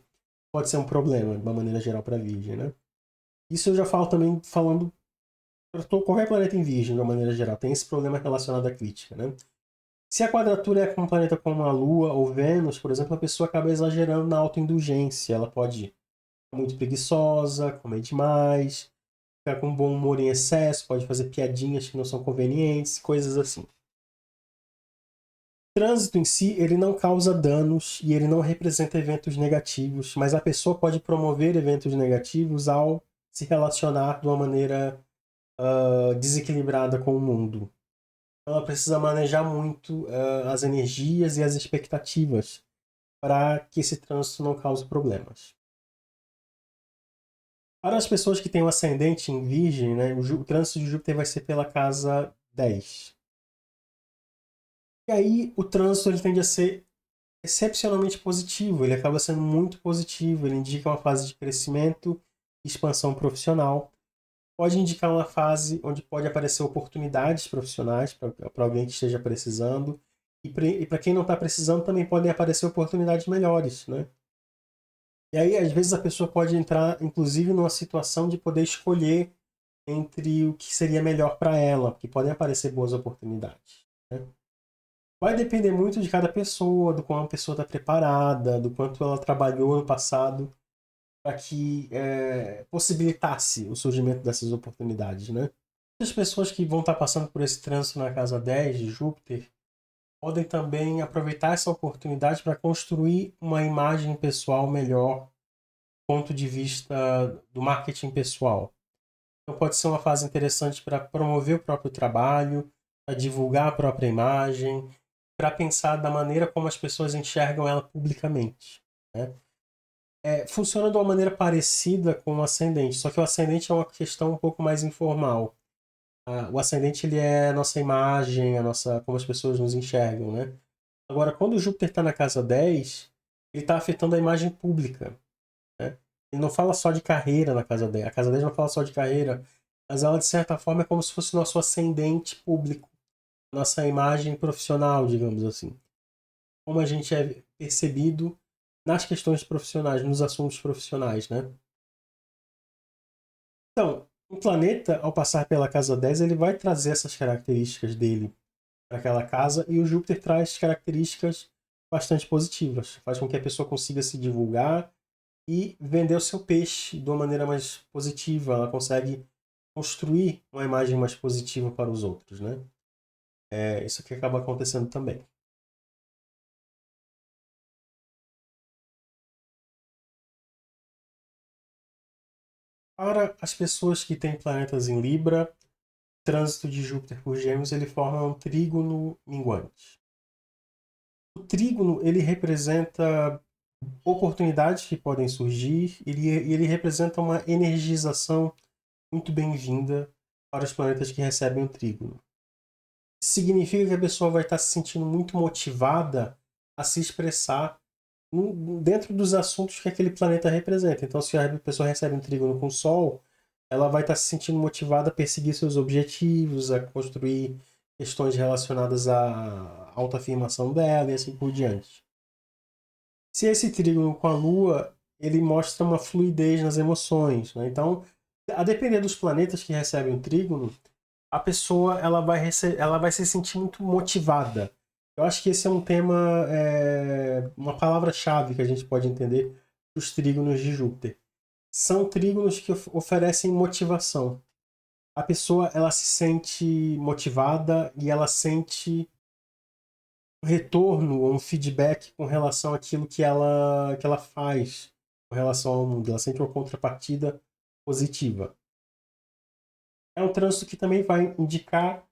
Pode ser um problema, de uma maneira geral, para a Virgem, né? Isso eu já falo também, falando para qualquer planeta em Virgem, de uma maneira geral, tem esse problema relacionado à crítica, né? Se a quadratura é com um planeta como a Lua ou Vênus, por exemplo, a pessoa acaba exagerando na autoindulgência. Ela pode ficar muito preguiçosa, comer demais, ficar com bom humor em excesso, pode fazer piadinhas que não são convenientes, coisas assim. O trânsito em si, ele não causa danos e ele não representa eventos negativos, mas a pessoa pode promover eventos negativos ao se relacionar de uma maneira desequilibrada com o mundo. Então ela precisa manejar muito as energias e as expectativas para que esse trânsito não cause problemas. Para as pessoas que têm o ascendente em Virgem, né, o trânsito de Júpiter vai ser pela casa 10. E aí o trânsito ele tende a ser excepcionalmente positivo, ele acaba sendo muito positivo, ele indica uma fase de crescimento e expansão profissional. Pode indicar uma fase onde pode aparecer oportunidades profissionais para alguém que esteja precisando. E para quem não está precisando, também podem aparecer oportunidades melhores, né? E aí, às vezes, a pessoa pode entrar, inclusive, numa situação de poder escolher entre o que seria melhor para ela, porque podem aparecer boas oportunidades, né? Vai depender muito de cada pessoa, do quanto a pessoa está preparada, do quanto ela trabalhou no passado para que possibilitasse o surgimento dessas oportunidades, né? As pessoas que vão estar passando por esse trânsito na casa 10 de Júpiter podem também aproveitar essa oportunidade para construir uma imagem pessoal melhor do ponto de vista do marketing pessoal. Então pode ser uma fase interessante para promover o próprio trabalho, para divulgar a própria imagem, para pensar da maneira como as pessoas enxergam ela publicamente, né? Funciona de uma maneira parecida com o ascendente, só que o ascendente é uma questão um pouco mais informal. O ascendente ele é a nossa imagem, a nossa, como as pessoas nos enxergam, né? Agora, quando o Júpiter está na casa 10, ele está afetando a imagem pública, né? Ele não fala só de carreira na casa 10. A casa 10 não fala só de carreira, mas ela, de certa forma, é como se fosse nosso ascendente público, nossa imagem profissional, digamos assim. Como a gente é percebido nas questões profissionais, nos assuntos profissionais, né? Então, o planeta, ao passar pela casa 10, ele vai trazer essas características dele para aquela casa e o Júpiter traz características bastante positivas. Faz com que a pessoa consiga se divulgar e vender o seu peixe de uma maneira mais positiva. Ela consegue construir uma imagem mais positiva para os outros, né? Isso que acaba acontecendo também. Para as pessoas que têm planetas em Libra, o trânsito de Júpiter por Gêmeos ele forma um trígono minguante. O trígono ele representa oportunidades que podem surgir, ele representa uma energização muito bem-vinda para os planetas que recebem o trígono. Significa que a pessoa vai estar se sentindo muito motivada a se expressar dentro dos assuntos que aquele planeta representa. Então, se a pessoa recebe um trígono com o Sol, ela vai estar se sentindo motivada a perseguir seus objetivos, a construir questões relacionadas à autoafirmação dela e assim por diante. Se esse trígono com a Lua, ele mostra uma fluidez nas emoções, né? Então, a depender dos planetas que recebem o trígono, a pessoa ela vai se sentir muito motivada. Eu acho que esse é um tema, uma palavra-chave que a gente pode entender dos trígonos de Júpiter. São trígonos que oferecem motivação. A pessoa ela se sente motivada e ela sente um retorno, um feedback com relação àquilo que ela faz com relação ao mundo. Ela sente uma contrapartida positiva. É um trânsito que também vai indicar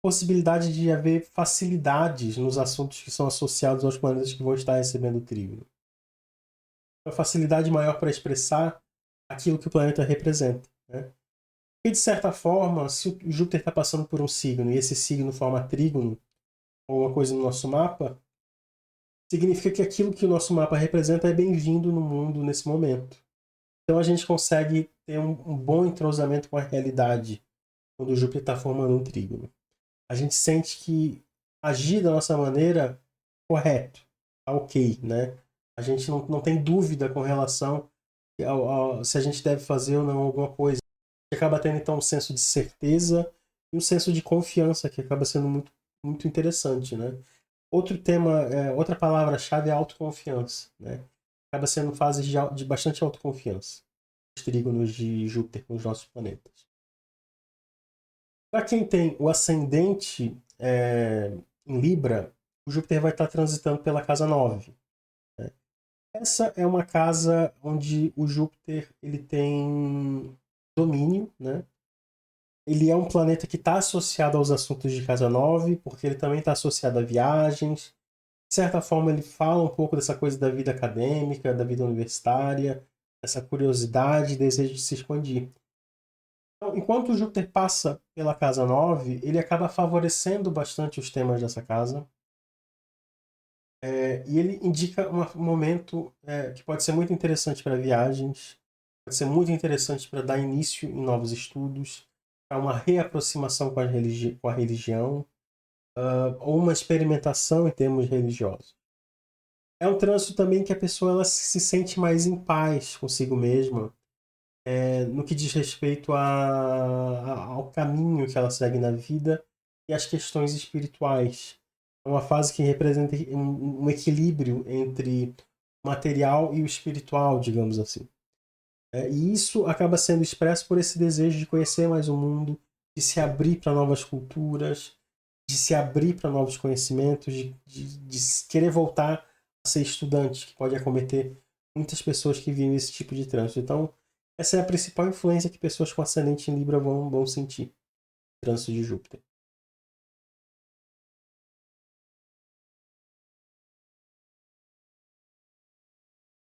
possibilidade de haver facilidades nos assuntos que são associados aos planetas que vão estar recebendo o trígono. Uma facilidade maior para expressar aquilo que o planeta representa, né? E de certa forma, se o Júpiter está passando por um signo e esse signo forma trígono, ou uma coisa no nosso mapa, significa que aquilo que o nosso mapa representa é bem-vindo no mundo nesse momento. Então a gente consegue ter um bom entrosamento com a realidade quando o Júpiter está formando um trígono. A gente sente que agir da nossa maneira correto, tá ok, né? A gente não tem dúvida com relação se a gente deve fazer ou não alguma coisa. A gente acaba tendo então um senso de certeza e um senso de confiança que acaba sendo muito interessante, né? Outro tema, outra palavra-chave é autoconfiança, né? Acaba sendo fases de bastante autoconfiança. Os trígonos de Júpiter com os nossos planetas. Para quem tem o ascendente em Libra, o Júpiter vai estar transitando pela casa 9. Né? Essa é uma casa onde o Júpiter ele tem domínio, né? Ele é um planeta que está associado aos assuntos de casa 9, porque ele também está associado a viagens. De certa forma, ele fala um pouco dessa coisa da vida acadêmica, da vida universitária, essa curiosidade e desejo de se expandir. Então, enquanto o Júpiter passa pela casa 9, ele acaba favorecendo bastante os temas dessa casa. E ele indica um momento que pode ser muito interessante para viagens, pode ser muito interessante para dar início em novos estudos, para uma reaproximação com a religião, ou uma experimentação em termos religiosos. É um trânsito também que a pessoa ela se sente mais em paz consigo mesma, no que diz respeito ao caminho que ela segue na vida e às questões espirituais. É uma fase que representa um equilíbrio entre o material e o espiritual, digamos assim. E isso acaba sendo expresso por esse desejo de conhecer mais o mundo, de se abrir para novas culturas, de se abrir para novos conhecimentos, de querer voltar a ser estudante, que pode acometer muitas pessoas que vivem esse tipo de trânsito. Então, essa é a principal influência que pessoas com ascendente em Libra vão sentir, o trânsito de Júpiter.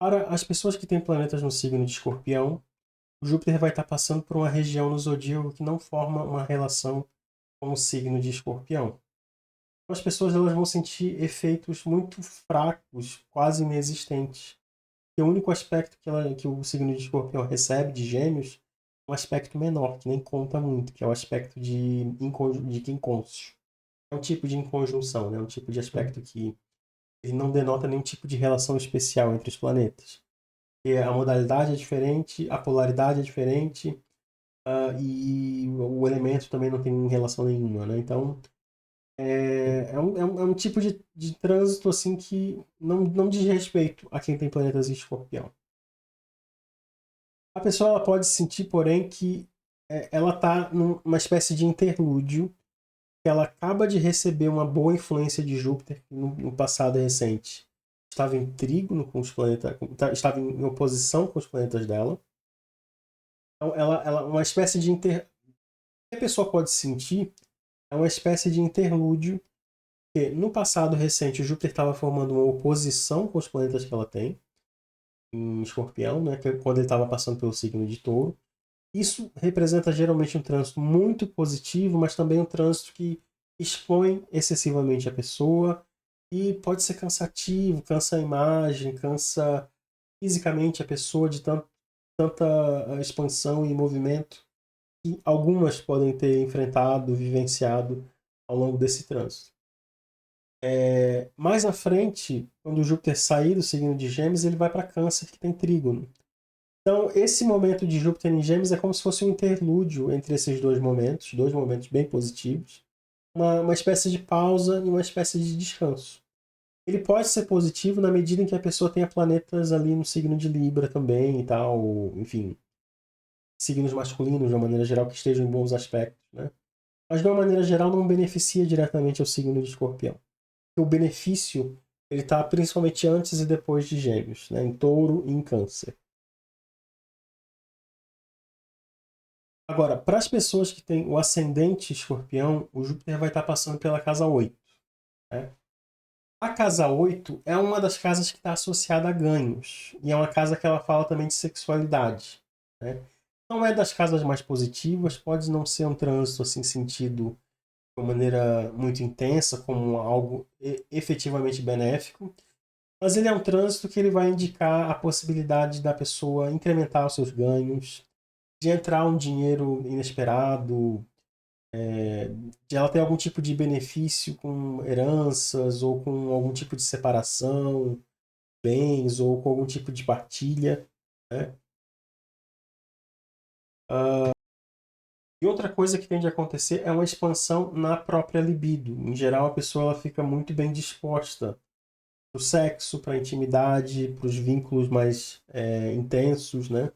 Para as pessoas que têm planetas no signo de Escorpião, o Júpiter vai estar passando por uma região no zodíaco que não forma uma relação com o signo de Escorpião. As pessoas elas vão sentir efeitos muito fracos, quase inexistentes. E o único aspecto que o signo de Escorpião recebe de Gêmeos é um aspecto menor, que nem conta muito, que é o aspecto de quincôncio. É um tipo de inconjunção, né? Um tipo de aspecto que ele não denota nenhum tipo de relação especial entre os planetas. E a modalidade é diferente, a polaridade é diferente, e o elemento também não tem relação nenhuma, né? Então, é um tipo de trânsito assim que não diz respeito a quem tem planetas em Escorpião. A pessoa ela pode sentir, porém, que ela está numa espécie de interlúdio, que ela acaba de receber uma boa influência de Júpiter no passado recente. Estava em trígono com os planetas, estava em oposição com os planetas dela. Então, uma espécie de o que a pessoa pode sentir é uma espécie de interlúdio, que no passado recente o Júpiter estava formando uma oposição com os planetas que ela tem em Escorpião, né, que é quando ele estava passando pelo signo de Touro. Isso representa geralmente um trânsito muito positivo, mas também um trânsito que expõe excessivamente a pessoa e pode ser cansativo, cansa a imagem, cansa fisicamente a pessoa de tanto tanta expansão e movimento que algumas podem ter enfrentado, vivenciado ao longo desse trânsito. Mais à frente, quando o Júpiter sair do signo de Gêmeos, ele vai para Câncer, que tem trígono. Então, esse momento de Júpiter em Gêmeos é como se fosse um interlúdio entre esses dois momentos bem positivos, uma espécie de pausa e uma espécie de descanso. Ele pode ser positivo na medida em que a pessoa tenha planetas ali no signo de Libra também e tal, enfim, signos masculinos de uma maneira geral que estejam em bons aspectos, né? Mas de uma maneira geral não beneficia diretamente ao signo de Escorpião. O benefício ele está principalmente antes e depois de Gêmeos, né? Em Touro e em Câncer. Agora, para as pessoas que têm o ascendente Escorpião, o Júpiter vai estar passando pela casa 8. Né? A casa 8 é uma das casas que está associada a ganhos. E é uma casa que ela fala também de sexualidade. Né? Não é das casas mais positivas, pode não ser um trânsito assim sentido de uma maneira muito intensa, como algo efetivamente benéfico. Mas ele é um trânsito que ele vai indicar a possibilidade da pessoa incrementar os seus ganhos, de entrar um dinheiro inesperado, de ela ter algum tipo de benefício com heranças ou com algum tipo de separação, bens ou com algum tipo de partilha. Né? E outra coisa que tende a acontecer é uma expansão na própria libido. Em geral, a pessoa ela fica muito bem disposta para o sexo, para a intimidade, para os vínculos mais intensos, né?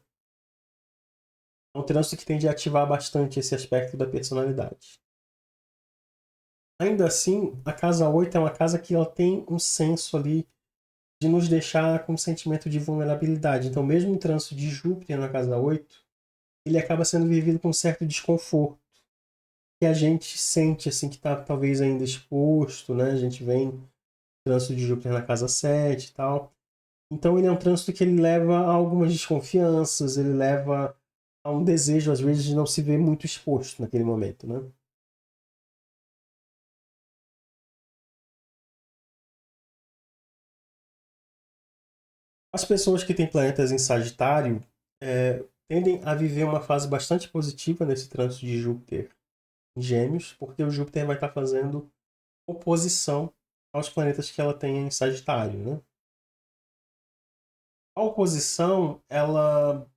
É um trânsito que tende a ativar bastante esse aspecto da personalidade. Ainda assim, a casa 8 é uma casa que ela tem um senso ali de nos deixar com um sentimento de vulnerabilidade. Então, mesmo o trânsito de Júpiter na casa 8, ele acaba sendo vivido com um certo desconforto. Que a gente sente assim que está talvez ainda exposto, né? A gente vem trânsito de Júpiter na casa 7 e tal. Então ele é um trânsito que ele leva a algumas desconfianças, ele leva a um desejo, às vezes, de não se ver muito exposto naquele momento, né? As pessoas que têm planetas em Sagitário tendem a viver uma fase bastante positiva nesse trânsito de Júpiter em Gêmeos, porque o Júpiter vai estar fazendo oposição aos planetas que ela tem em Sagitário, né? A oposição, ela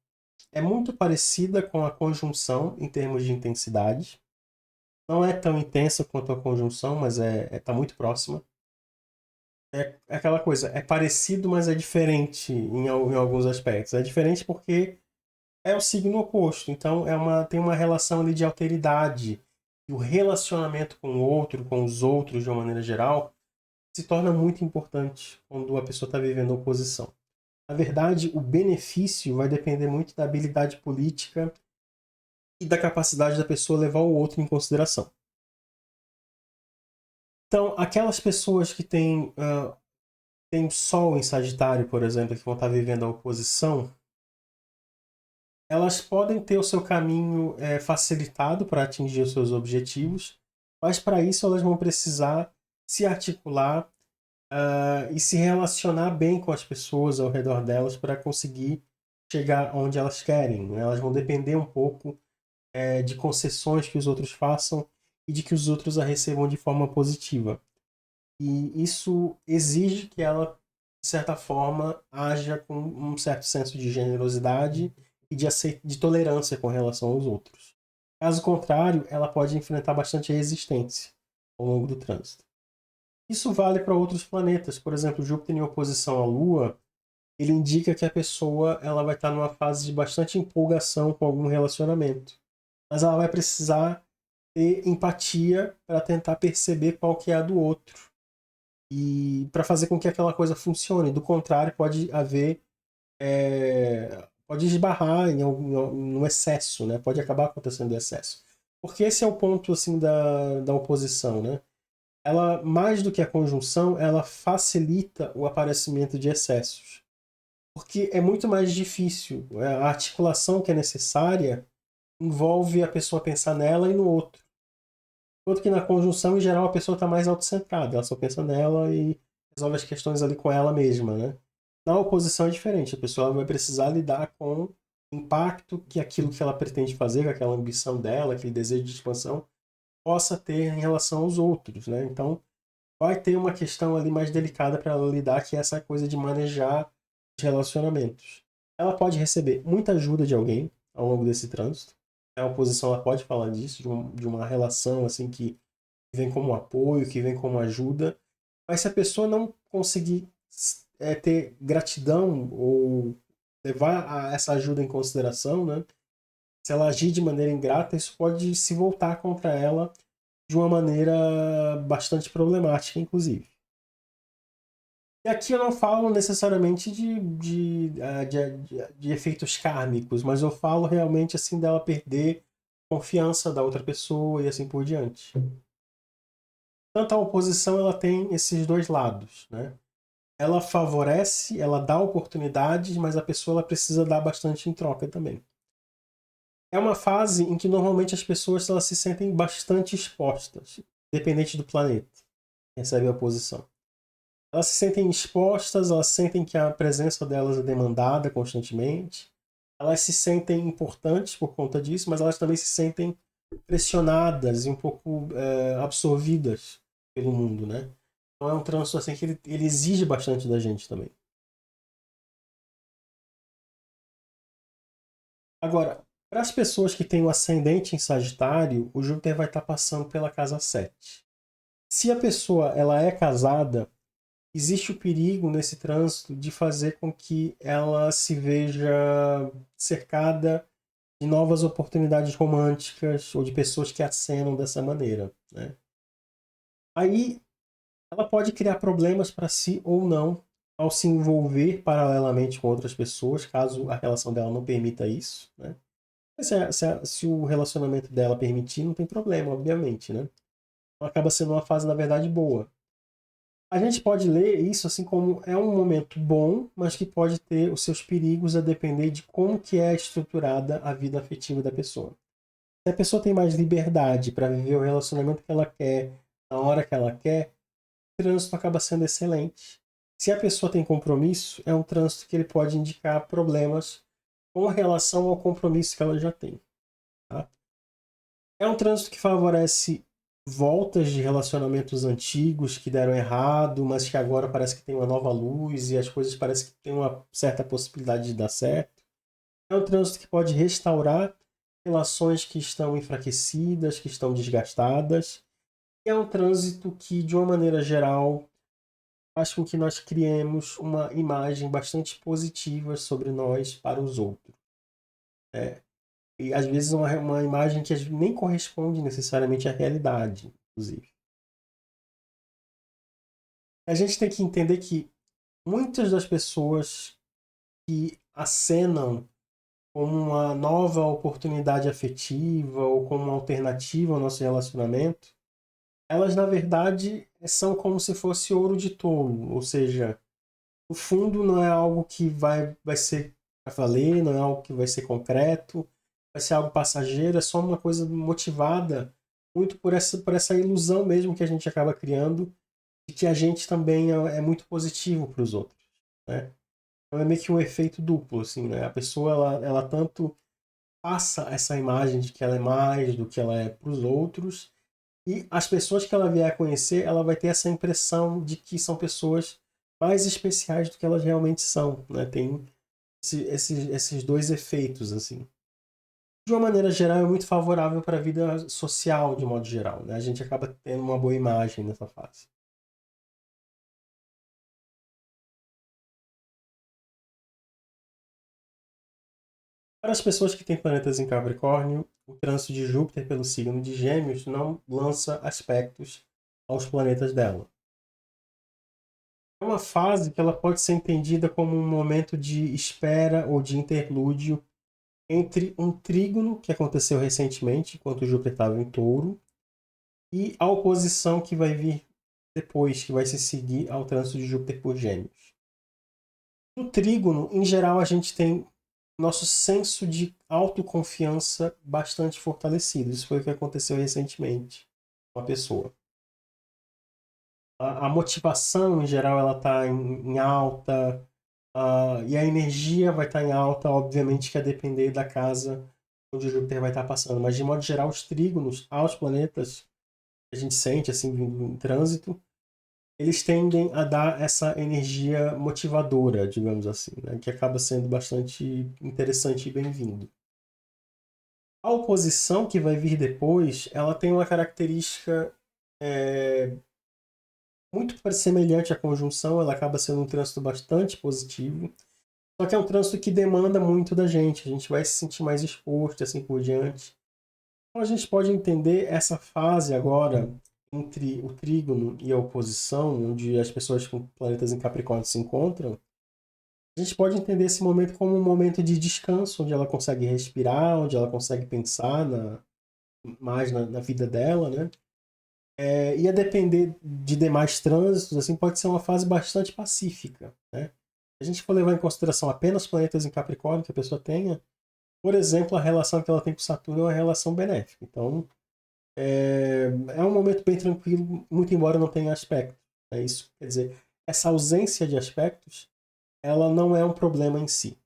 é muito parecida com a conjunção em termos de intensidade. Não é tão intensa quanto a conjunção, mas tá muito próxima. É aquela coisa, é parecido, mas é diferente em alguns aspectos. É diferente porque é o signo oposto, então tem uma relação ali de alteridade. E o relacionamento com o outro, com os outros de uma maneira geral, se torna muito importante quando a pessoa está vivendo oposição. Na verdade, o benefício vai depender muito da habilidade política e da capacidade da pessoa levar o outro em consideração. Então, aquelas pessoas que têm Sol em Sagitário, por exemplo, que vão estar vivendo a oposição, elas podem ter o seu caminho facilitado para atingir os seus objetivos, mas para isso elas vão precisar se articular e se relacionar bem com as pessoas ao redor delas para conseguir chegar onde elas querem. Né? Elas vão depender um pouco de concessões que os outros façam e de que os outros a recebam de forma positiva. E isso exige que ela, de certa forma, haja com um certo senso de generosidade e de tolerância com relação aos outros. Caso contrário, ela pode enfrentar bastante resistência ao longo do trânsito. Isso vale para outros planetas. Por exemplo, Júpiter em oposição à Lua, ele indica que a pessoa ela vai estar numa fase de bastante empolgação com algum relacionamento. Mas ela vai precisar ter empatia para tentar perceber qual que é a do outro e para fazer com que aquela coisa funcione. Do contrário, pode haver pode esbarrar no excesso, né? Pode acabar acontecendo excesso. Porque esse é o ponto assim da oposição, né? Ela, mais do que a conjunção, ela facilita o aparecimento de excessos. Porque é muito mais difícil. A articulação que é necessária envolve a pessoa pensar nela e no outro. Enquanto que na conjunção, em geral, a pessoa está mais autocentrada. Ela só pensa nela e resolve as questões ali com ela mesma, né? Na oposição é diferente. A pessoa vai precisar lidar com impacto que aquilo que ela pretende fazer, aquela ambição dela, aquele desejo de expansão, possa ter em relação aos outros, né? Então, vai ter uma questão ali mais delicada para ela lidar, que é essa coisa de manejar os relacionamentos. Ela pode receber muita ajuda de alguém ao longo desse trânsito. A oposição ela pode falar disso, de uma relação assim que vem como apoio, que vem como ajuda. Mas se a pessoa não conseguir ter gratidão ou levar essa ajuda em consideração, né? Se ela agir de maneira ingrata, isso pode se voltar contra ela de uma maneira bastante problemática, inclusive. E aqui eu não falo necessariamente de efeitos kármicos, mas eu falo realmente assim dela perder confiança da outra pessoa e assim por diante. Tanto a oposição ela tem esses dois lados, né? Ela favorece, ela dá oportunidades, mas a pessoa ela precisa dar bastante em troca também. É uma fase em que normalmente as pessoas elas se sentem bastante expostas, dependente do planeta, recebe a oposição. Elas se sentem expostas, elas sentem que a presença delas é demandada constantemente, elas se sentem importantes por conta disso, mas elas também se sentem pressionadas e um pouco absorvidas pelo mundo, né? Então é um trânsito assim que ele exige bastante da gente também. Agora, para as pessoas que têm o ascendente em Sagitário, o Júpiter vai estar passando pela casa 7. Se a pessoa ela é casada, existe o perigo nesse trânsito de fazer com que ela se veja cercada de novas oportunidades românticas ou de pessoas que acenam dessa maneira, né? Aí ela pode criar problemas para si ou não ao se envolver paralelamente com outras pessoas, caso a relação dela não permita isso, né? Se o relacionamento dela permitir, não tem problema, obviamente, né? Então acaba sendo uma fase, na verdade, boa. A gente pode ler isso assim como é um momento bom, mas que pode ter os seus perigos a depender de como que é estruturada a vida afetiva da pessoa. Se a pessoa tem mais liberdade para viver o relacionamento que ela quer, na hora que ela quer, o trânsito acaba sendo excelente. Se a pessoa tem compromisso, é um trânsito que ele pode indicar problemas com relação ao compromisso que ela já tem. Tá? É um trânsito que favorece voltas de relacionamentos antigos que deram errado, mas que agora parece que tem uma nova luz e as coisas parecem que tem uma certa possibilidade de dar certo. É um trânsito que pode restaurar relações que estão enfraquecidas, que estão desgastadas. E é um trânsito que, de uma maneira geral, faz com que nós criemos uma imagem bastante positiva sobre nós para os outros. É, e às vezes uma imagem que nem corresponde necessariamente à realidade, inclusive. A gente tem que entender que muitas das pessoas que acenam como uma nova oportunidade afetiva ou como uma alternativa ao nosso relacionamento, elas na verdade são como se fosse ouro de tolo, ou seja, o fundo não é algo que vai ser para valer, não é algo que vai ser concreto, vai ser algo passageiro, é só uma coisa motivada muito por essa ilusão mesmo que a gente acaba criando de que a gente também é muito positivo para os outros, né? Então é meio que um efeito duplo, assim, né? A pessoa, ela tanto passa essa imagem de que ela é mais do que ela é para os outros, e as pessoas que ela vier a conhecer, ela vai ter essa impressão de que são pessoas mais especiais do que elas realmente são, né? Tem esses dois efeitos, assim. De uma maneira geral, é muito favorável para a vida social, de modo geral, né? A gente acaba tendo uma boa imagem nessa fase. Para as pessoas que têm planetas em Capricórnio, o trânsito de Júpiter pelo signo de Gêmeos não lança aspectos aos planetas dela. É uma fase que ela pode ser entendida como um momento de espera ou de interlúdio entre um trígono que aconteceu recentemente, enquanto Júpiter estava em Touro, e a oposição que vai vir depois, que vai se seguir ao trânsito de Júpiter por Gêmeos. No trígono, em geral, a gente tem nosso senso de autoconfiança bastante fortalecido. Isso foi o que aconteceu recentemente com a pessoa. A motivação, em geral, ela está em alta. E a energia vai estar em alta, obviamente que a depender da casa onde o Júpiter vai estar passando. Mas, de modo geral, os trígonos aos planetas que a gente sente, assim, vindo em trânsito, eles tendem a dar essa energia motivadora, digamos assim, né? Que acaba sendo bastante interessante e bem-vindo. A oposição que vai vir depois, ela tem uma característica muito semelhante à conjunção, ela acaba sendo um trânsito bastante positivo, só que é um trânsito que demanda muito da gente, a gente vai se sentir mais exposto e assim por diante. Então a gente pode entender essa fase agora entre o trígono e a oposição, onde as pessoas com planetas em Capricórnio se encontram, a gente pode entender esse momento como um momento de descanso, onde ela consegue respirar, onde ela consegue pensar mais na vida dela, né? E a depender de demais trânsitos, assim, pode ser uma fase bastante pacífica, né? Se a gente for levar em consideração apenas planetas em Capricórnio que a pessoa tenha, por exemplo, a relação que ela tem com Saturno é uma relação benéfica. Então, é um momento bem tranquilo, muito embora não tenha aspecto. É isso. Quer dizer, essa ausência de aspectos, ela não é um problema em si.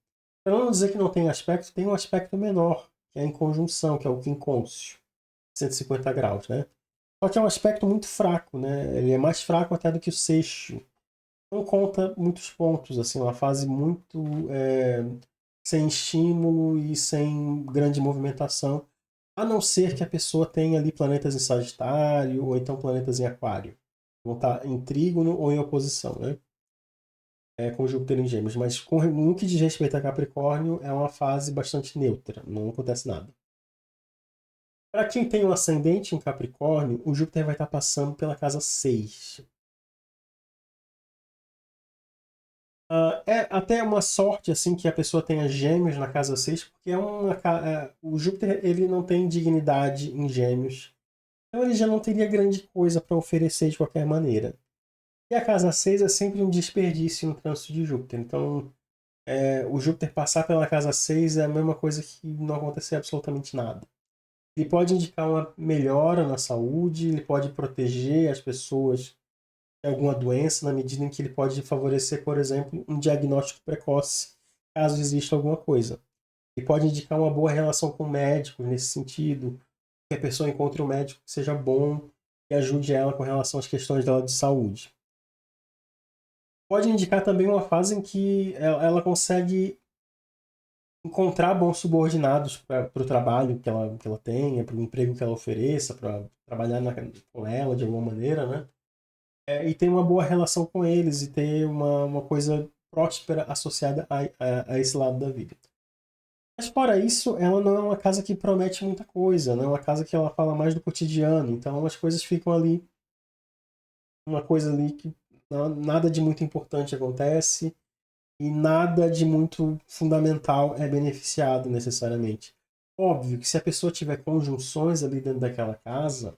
Para não dizer que não tem aspecto, tem um aspecto menor, que é a inconjunção, que é o quincôncio, 150 graus, né? Só que é um aspecto muito fraco, né? Ele é mais fraco até do que o sexto. Não conta muitos pontos, assim, uma fase muito sem estímulo e sem grande movimentação, a não ser que a pessoa tenha ali planetas em Sagitário ou então planetas em Aquário. Vão estar em trígono ou em oposição, né? Com Júpiter em Gêmeos. Mas no que diz respeito a Capricórnio, é uma fase bastante neutra, não acontece nada. Para quem tem um ascendente em Capricórnio, o Júpiter vai estar passando pela casa 6. É até uma sorte assim que a pessoa tenha Gêmeos na casa 6, porque o Júpiter ele não tem dignidade em Gêmeos. Então ele já não teria grande coisa para oferecer de qualquer maneira. E a casa 6 é sempre um desperdício no trânsito de Júpiter. Então, o Júpiter passar pela casa 6 é a mesma coisa que não acontecer absolutamente nada. Ele pode indicar uma melhora na saúde, ele pode proteger as pessoas de alguma doença, na medida em que ele pode favorecer, por exemplo, um diagnóstico precoce, caso exista alguma coisa. Ele pode indicar uma boa relação com médicos nesse sentido, que a pessoa encontre um médico que seja bom e ajude ela com relação às questões dela de saúde. Pode indicar também uma fase em que ela consegue encontrar bons subordinados para o trabalho que ela tenha, para o emprego que ela ofereça, para trabalhar com ela de alguma maneira, né? E ter uma boa relação com eles e ter uma coisa próspera associada a esse lado da vida. Mas fora isso, ela não é uma casa que promete muita coisa, não é uma casa que ela fala mais do cotidiano, então as coisas ficam ali, uma coisa ali que nada de muito importante acontece e nada de muito fundamental é beneficiado necessariamente. Óbvio que se a pessoa tiver conjunções ali dentro daquela casa,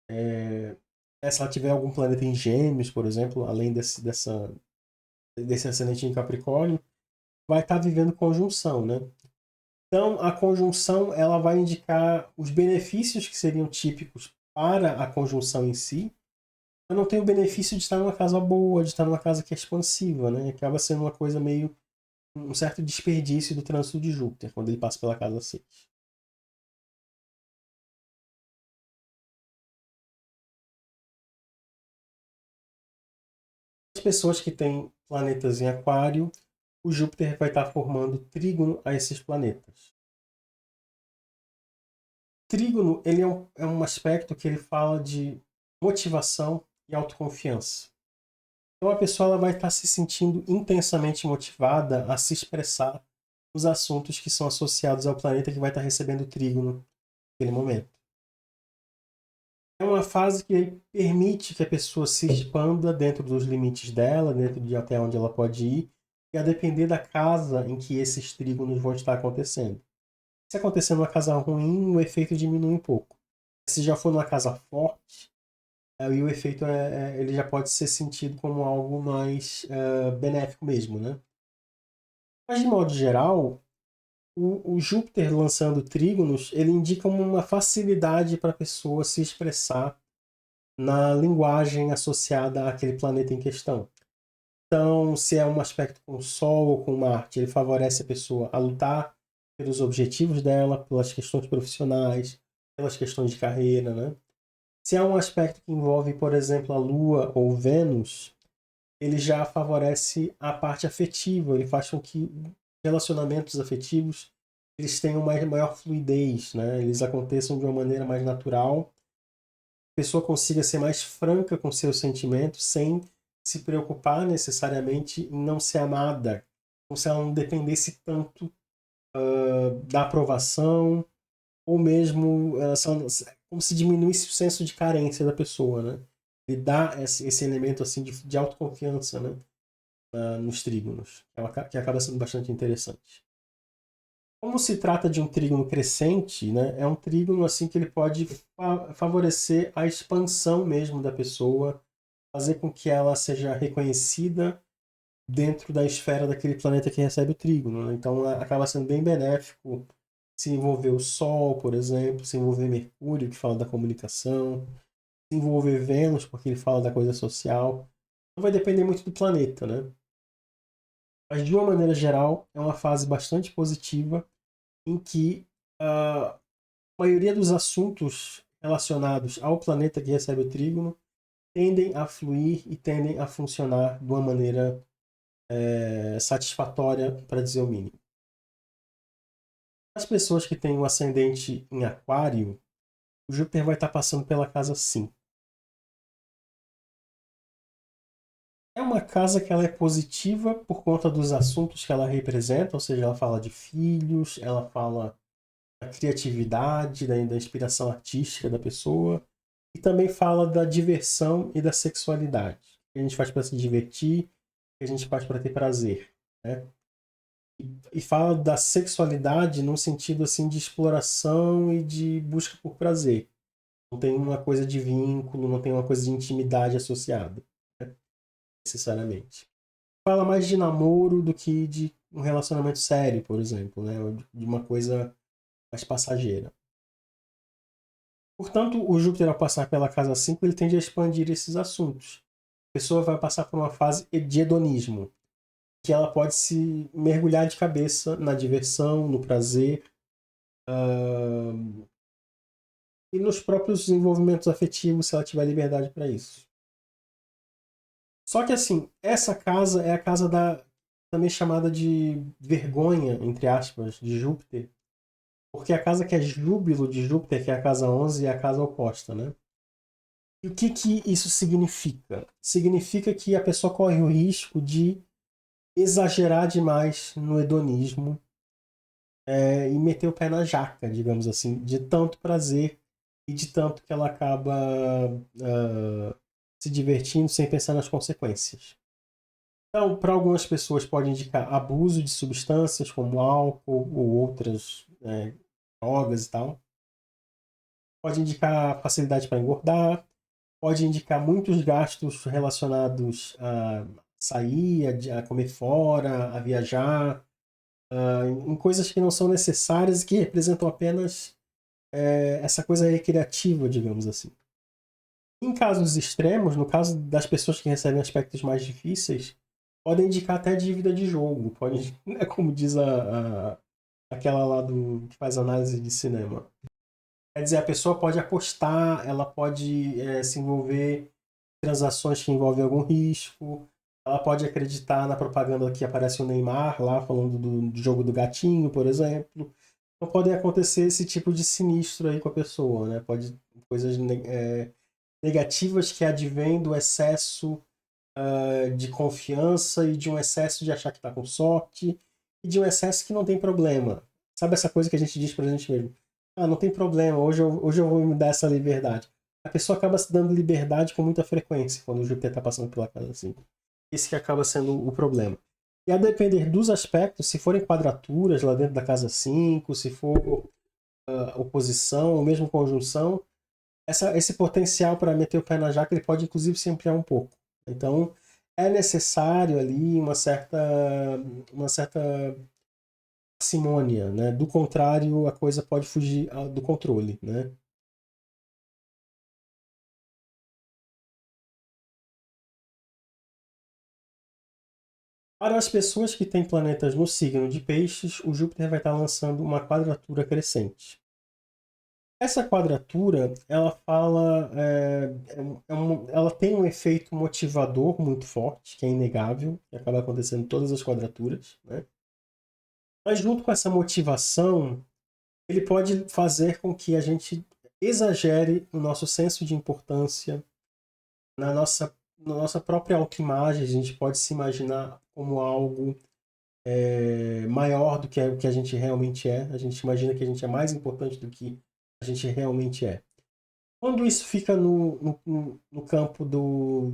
se ela tiver algum planeta em Gêmeos, por exemplo, além desse ascendente em Capricórnio, vai estar vivendo conjunção, né? Então, a conjunção ela vai indicar os benefícios que seriam típicos para a conjunção em si, mas não tem o benefício de estar numa casa boa, de estar numa casa que é expansiva, né? Acaba sendo uma coisa meio um certo desperdício do trânsito de Júpiter quando ele passa pela casa 6. As pessoas que têm planetas em Aquário, o Júpiter vai estar formando trígono a esses planetas. Trígono ele é um aspecto que ele fala de motivação e autoconfiança. Então a pessoa ela vai estar se sentindo intensamente motivada a se expressar nos assuntos que são associados ao planeta que vai estar recebendo trígono naquele momento. É uma fase que permite que a pessoa se expanda dentro dos limites dela, dentro de até onde ela pode ir, e a depender da casa em que esses trígonos vão estar acontecendo. Se acontecer numa casa ruim, o efeito diminui um pouco. Se já for numa casa forte, aí o efeito ele já pode ser sentido como algo mais benéfico mesmo, né? Mas de modo geral, o Júpiter lançando trígonos, ele indica uma facilidade para a pessoa se expressar na linguagem associada àquele planeta em questão. Então, se é um aspecto com o Sol ou com Marte, ele favorece a pessoa a lutar pelos objetivos dela, pelas questões profissionais, pelas questões de carreira, né? Se é um aspecto que envolve, por exemplo, a Lua ou Vênus, ele já favorece a parte afetiva, ele faz com que relacionamentos afetivos eles tenham maior fluidez, né? Eles aconteçam de uma maneira mais natural, a pessoa consiga ser mais franca com seus sentimentos sem se preocupar necessariamente em não ser amada, como se ela não dependesse tanto da aprovação, ou mesmo como se diminuísse o senso de carência da pessoa, né? E dá esse elemento assim de autoconfiança, né? Nos trígonos, que acaba sendo bastante interessante. Como se trata de um trígono crescente, né, é um trígono assim que ele pode favorecer a expansão mesmo da pessoa, fazer com que ela seja reconhecida dentro da esfera daquele planeta que recebe o trígono, né? Então acaba sendo bem benéfico se envolver o Sol, por exemplo, se envolver Mercúrio, que fala da comunicação, se envolver Vênus, porque ele fala da coisa social. Então vai depender muito do planeta, né? Mas de uma maneira geral, é uma fase bastante positiva em que a maioria dos assuntos relacionados ao planeta que recebe o trígono tendem a fluir e tendem a funcionar de uma maneira satisfatória, para dizer o mínimo. As pessoas que têm o ascendente em Aquário, o Júpiter vai estar passando pela casa 5. É uma casa que ela é positiva por conta dos assuntos que ela representa, ou seja, ela fala de filhos, ela fala da criatividade, da inspiração artística da pessoa, e também fala da diversão e da sexualidade. O que a gente faz para se divertir, o que a gente faz para ter prazer, né? E fala da sexualidade num sentido assim de exploração e de busca por prazer. Não tem uma coisa de vínculo, não tem uma coisa de intimidade associada, né? Necessariamente. Fala mais de namoro do que de um relacionamento sério, por exemplo, né? Ou de uma coisa mais passageira. Portanto, o Júpiter, ao passar pela casa 5, ele tende a expandir esses assuntos. A pessoa vai passar por uma fase de hedonismo, que ela pode se mergulhar de cabeça na diversão, no prazer e nos próprios desenvolvimentos afetivos, se ela tiver liberdade para isso. Só que assim, essa casa é a casa da também chamada de vergonha, entre aspas, de Júpiter, porque a casa que é júbilo de Júpiter, que é a casa 11, é a casa oposta, né? E o que, que isso significa? Significa que a pessoa corre o risco de exagerar demais no hedonismo e meter o pé na jaca, digamos assim, de tanto prazer e de tanto que ela acaba se divertindo sem pensar nas consequências. Então, para algumas pessoas pode indicar abuso de substâncias como álcool ou outras drogas e tal. Pode indicar facilidade para engordar, pode indicar muitos gastos relacionados a sair, a comer fora, a viajar, em coisas que não são necessárias e que representam apenas essa coisa recreativa, digamos assim. Em casos extremos, no caso das pessoas que recebem aspectos mais difíceis, podem indicar até dívida de jogo, pode, é como diz aquela lá que faz análise de cinema. Quer dizer, a pessoa pode apostar, ela pode se envolver em transações que envolvem algum risco, ela pode acreditar na propaganda que aparece o Neymar lá falando do jogo do gatinho, por exemplo. Então podem acontecer esse tipo de sinistro aí com a pessoa, né? Pode coisas negativas que advêm do excesso de confiança e de um excesso de achar que está com sorte e de um excesso que não tem problema. Sabe essa coisa que a gente diz pra gente mesmo? Ah, não tem problema, hoje eu vou me dar essa liberdade. A pessoa acaba se dando liberdade com muita frequência quando o Júpiter está passando pela casa assim. Esse que acaba sendo o problema. E a depender dos aspectos, se forem quadraturas lá dentro da casa 5, se for oposição ou mesmo conjunção, esse potencial para meter o pé na jaca ele pode inclusive se ampliar um pouco. Então é necessário ali uma certa parcimônia, né? Do contrário, a coisa pode fugir do controle, né? Para as pessoas que têm planetas no signo de Peixes, o Júpiter vai estar lançando uma quadratura crescente. Essa quadratura, ela fala, ela tem um efeito motivador muito forte, que é inegável, que acaba acontecendo em todas as quadraturas, né? Mas junto com essa motivação, ele pode fazer com que a gente exagere no nosso senso de importância, na nossa própria autoimagem. A gente pode se imaginar como algo maior do que o que a gente realmente é. A gente imagina que a gente é mais importante do que a gente realmente é. Quando isso fica no campo do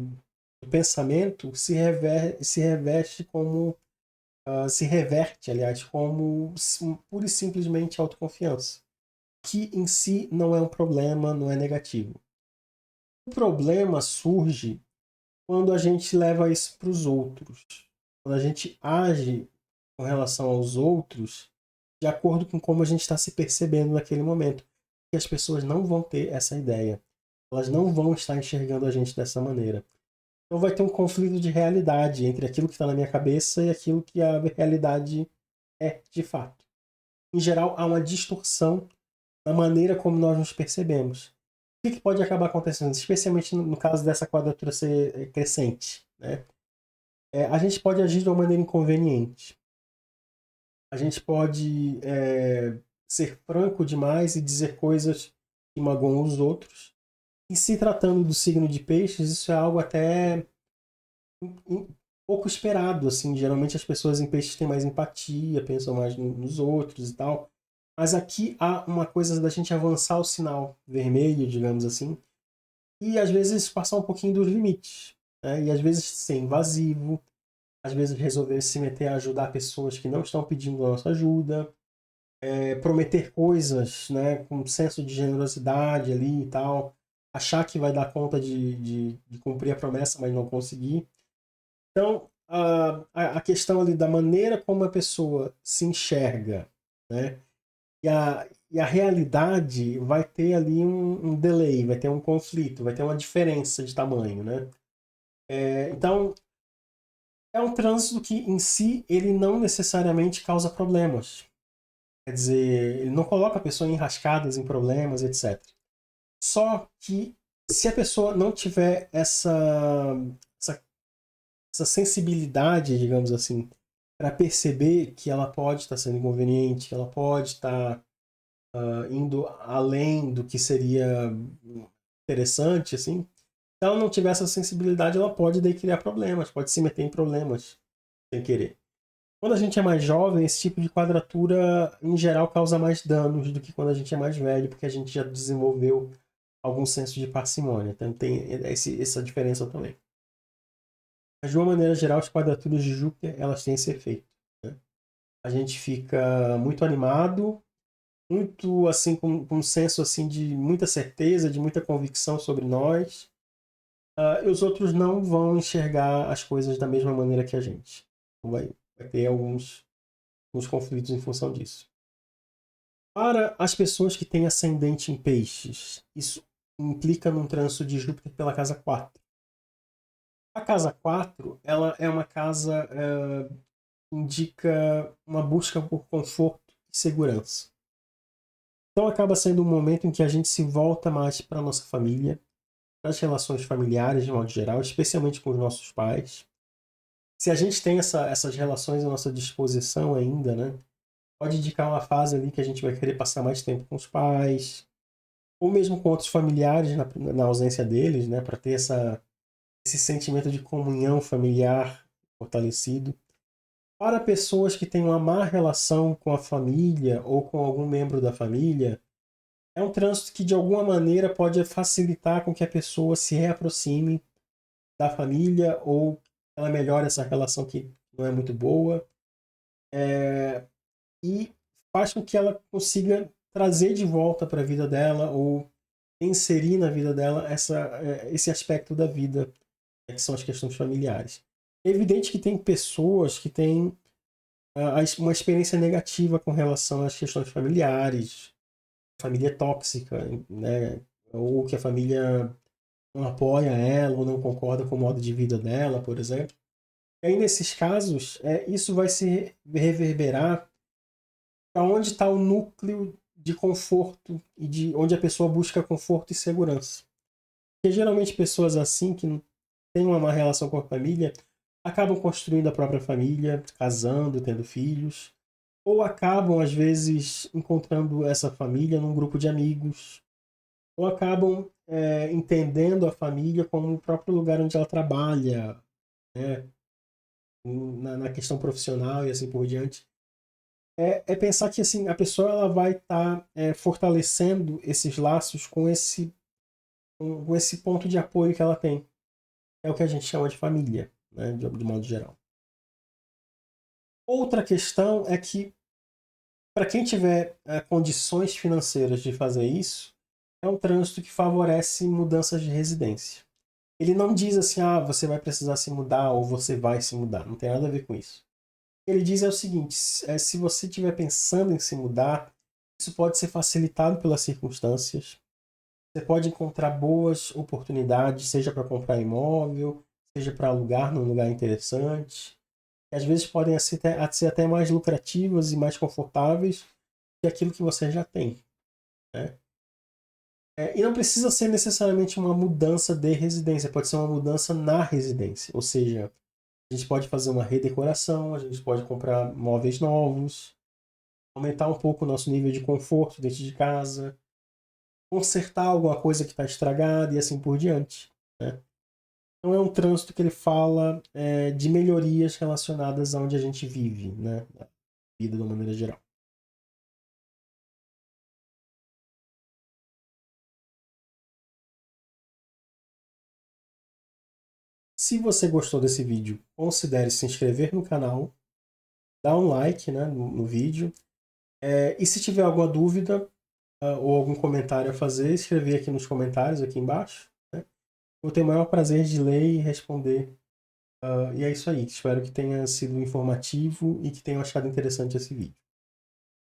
pensamento, se reveste como se reverte, aliás, como pura e simplesmente autoconfiança, que em si não é um problema, não é negativo. O problema surge quando a gente leva isso para os outros, quando a gente age com relação aos outros de acordo com como a gente está se percebendo naquele momento. E as pessoas não vão ter essa ideia. Elas não vão estar enxergando a gente dessa maneira. Então vai ter um conflito de realidade entre aquilo que está na minha cabeça e aquilo que a realidade é de fato. Em geral, há uma distorção na maneira como nós nos percebemos. O que pode acabar acontecendo, especialmente no caso dessa quadratura ser crescente, né? A gente pode agir de uma maneira inconveniente. A gente pode ser franco demais e dizer coisas que magoam os outros. E se tratando do signo de peixes, isso é algo até pouco esperado, assim. Geralmente as pessoas em peixes têm mais empatia, pensam mais nos outros e tal. Mas aqui há uma coisa da gente avançar o sinal vermelho, digamos assim, e às vezes passar um pouquinho dos limites, né? E às vezes ser invasivo, às vezes resolver se meter a ajudar pessoas que não estão pedindo a nossa ajuda, prometer coisas, né, com um senso de generosidade ali e tal, achar que vai dar conta de cumprir a promessa, mas não conseguir. Então, a questão ali da maneira como a pessoa se enxerga, né, e a realidade vai ter ali um delay, vai ter um conflito, vai ter uma diferença de tamanho, né? Então, é um trânsito que em si ele não necessariamente causa problemas. Quer dizer, ele não coloca a pessoa em enrascadas, em problemas, etc. Só que se a pessoa não tiver essa, essa sensibilidade, digamos assim, para perceber que ela pode estar sendo inconveniente, que ela pode estar indo além do que seria interessante, assim, se ela não tiver essa sensibilidade, ela pode daí criar problemas, pode se meter em problemas sem querer. Quando a gente é mais jovem, esse tipo de quadratura, em geral, causa mais danos do que quando a gente é mais velho, porque a gente já desenvolveu algum senso de parcimônia. Então tem essa diferença também. Mas, de uma maneira geral, as quadraturas de Júpiter, elas têm esse efeito, né? A gente fica muito animado, muito assim, com um senso assim, de muita certeza, de muita convicção sobre nós. E os outros não vão enxergar as coisas da mesma maneira que a gente. Então vai ter alguns conflitos em função disso. Para as pessoas que têm ascendente em peixes, isso implica num trânsito de Júpiter pela casa 4. A casa 4, ela é uma casa que indica uma busca por conforto e segurança. Então acaba sendo um momento em que a gente se volta mais para a nossa família, para as relações familiares de modo geral, especialmente com os nossos pais. Se a gente tem essas relações à nossa disposição ainda, né, pode indicar uma fase ali que a gente vai querer passar mais tempo com os pais, ou mesmo com outros familiares na ausência deles, né, para ter esse sentimento de comunhão familiar fortalecido. Para pessoas que têm uma má relação com a família ou com algum membro da família, é um trânsito que de alguma maneira pode facilitar com que a pessoa se reaproxime da família ou ela melhore essa relação que não é muito boa, e faz com que ela consiga trazer de volta para a vida dela ou inserir na vida dela esse aspecto da vida, que são as questões familiares. É evidente que tem pessoas que têm uma experiência negativa com relação às questões familiares, família tóxica, né? Ou que a família não apoia ela ou não concorda com o modo de vida dela, por exemplo. E aí, nesses casos, isso vai se reverberar para onde está o núcleo de conforto e de onde a pessoa busca conforto e segurança. Porque geralmente pessoas assim, que não têm uma má relação com a família, acabam construindo a própria família, casando, tendo filhos, ou acabam, às vezes, encontrando essa família num grupo de amigos, ou acabam entendendo a família como o próprio lugar onde ela trabalha, né? Na questão profissional e assim por diante. É pensar que assim, a pessoa ela vai estar fortalecendo esses laços com esse ponto de apoio que ela tem. É o que a gente chama de família, né, de modo geral. Outra questão é que, para quem tiver condições financeiras de fazer isso, é um trânsito que favorece mudanças de residência. Ele não diz assim, ah, você vai precisar se mudar ou você vai se mudar. Não tem nada a ver com isso. Ele diz é o seguinte, se você estiver pensando em se mudar, isso pode ser facilitado pelas circunstâncias. Você pode encontrar boas oportunidades, seja para comprar imóvel, seja para alugar num lugar interessante. E às vezes podem ser até mais lucrativas e mais confortáveis que aquilo que você já tem, né? E não precisa ser necessariamente uma mudança de residência, pode ser uma mudança na residência. Ou seja, a gente pode fazer uma redecoração, a gente pode comprar móveis novos, aumentar um pouco o nosso nível de conforto dentro de casa, consertar alguma coisa que está estragada e assim por diante, né? Então é um trânsito que ele fala de melhorias relacionadas a onde a gente vive, né? A vida de uma maneira geral. Se você gostou desse vídeo, considere se inscrever no canal, dar um like, né, no vídeo. E se tiver alguma dúvida ou algum comentário a fazer, escrever aqui nos comentários, aqui embaixo, né? Vou ter o maior prazer de ler e responder. E é isso aí. Espero que tenha sido informativo e que tenham achado interessante esse vídeo.